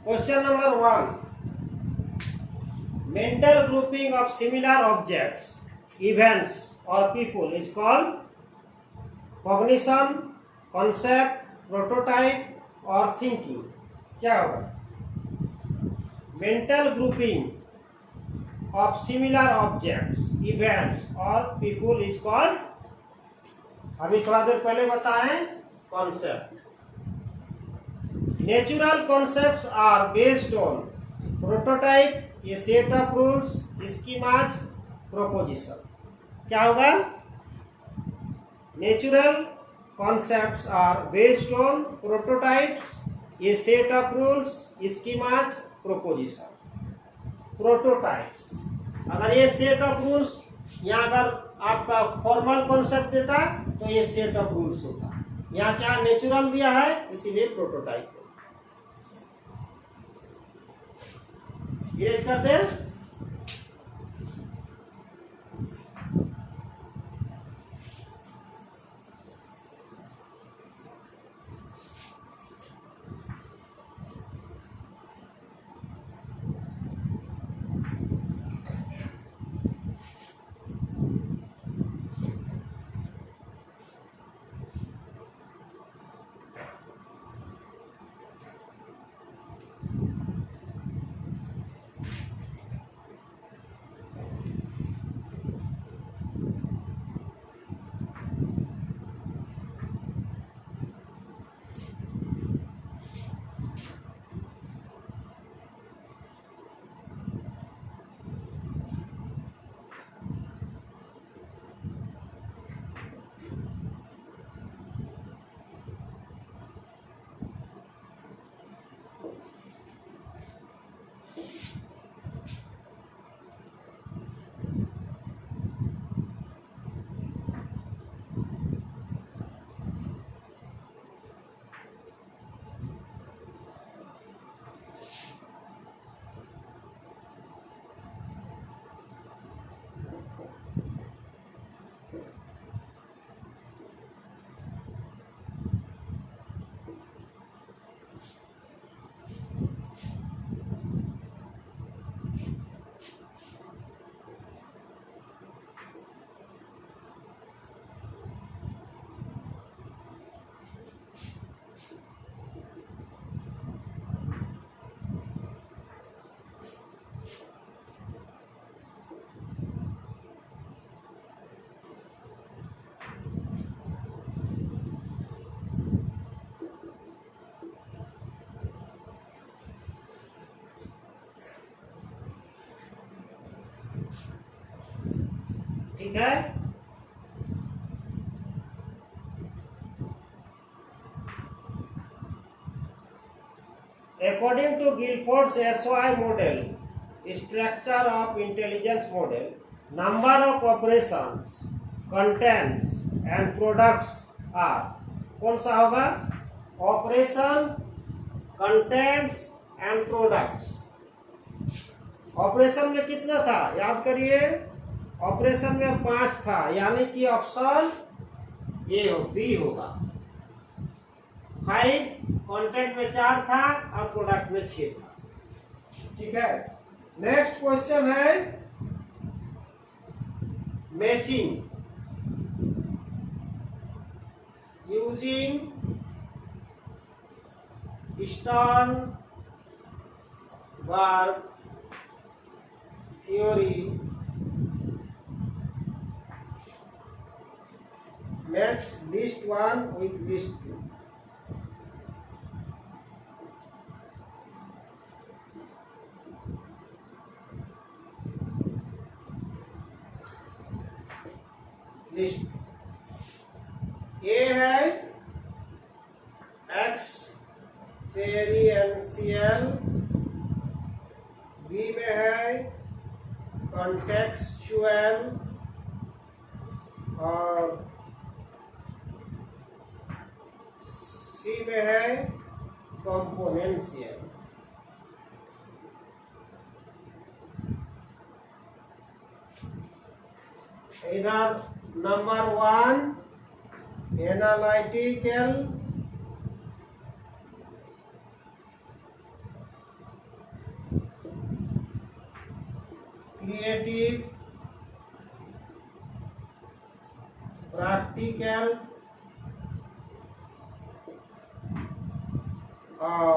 question number 1, mental grouping of similar objects, events or people is called cognition, concept, prototype or thinking. क्या होगा? mental grouping of similar objects, events or people is called, अभी थोड़ा देर पहले बताएं, concept. Natural concepts are based on prototype, a set of rules, schemas, proposition. क्या होगा? Natural concepts are based on prototypes, a set of rules, schemas, proposition. Prototypes, अगर ये set of rules, यहाँ अगर आपका फॉर्मल कॉन्सेप्ट देता तो ये सेट ऑफ रूल्स होता, यहाँ क्या नेचुरल दिया है इसीलिए प्रोटोटाइप। इरेज करते हैं। ठीक है, according to Guilford's SOI model, structure of intelligence model, number of operations, contents and products are, कौन सा होगा? Operation, contents and products. Operation में कितना था याद करिए, ऑपरेशन में 5 था, यानी कि ऑप्शन ये हो, बी होगा। 5, कंटेंट में 4 था और प्रोडक्ट में 6 था। ठीक है, नेक्स्ट क्वेश्चन है matching using Sternberg theory, match list 1 with list 2. List A है एक्सपेरिएंशियल, बी में है कॉन्टेक्चुअल और सी में है कंपोनेंशियल। इधर नंबर 1 एनालिटिकल, क्रिएटिव, प्रैक्टिकल और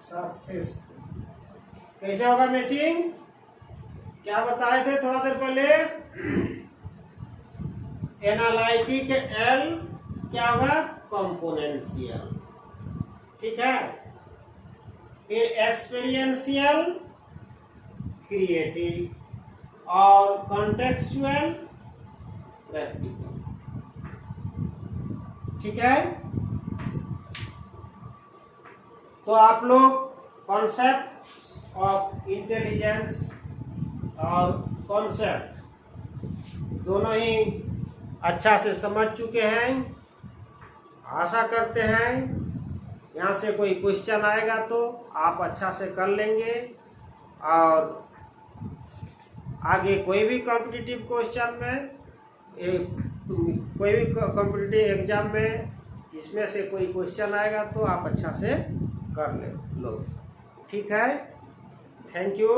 सक्सेसफुल। कैसे होगा मैचिंग? क्या बताए थे थोड़ा देर पहले? एनालिटिक एल क्या होगा? कंपोनेंशियल, ठीक है। फिर एक्सपीरियंशियल क्रिएटिव और कॉन्टेक्चुअल प्रैक्टिकल, ठीक है। तो आप लोग कॉन्सेप्ट ऑफ इंटेलिजेंस और कॉन्सेप्ट दोनों ही अच्छा से समझ चुके हैं। आशा करते हैं यहाँ से कोई क्वेश्चन आएगा तो आप अच्छा से कर लेंगे, और आगे कोई भी कॉम्पिटिटिव क्वेश्चन में, कोई भी कॉम्पिटिटिव एग्जाम में इसमें से कोई क्वेश्चन आएगा तो आप अच्छा से कर ले लो, ठीक है। Thank you.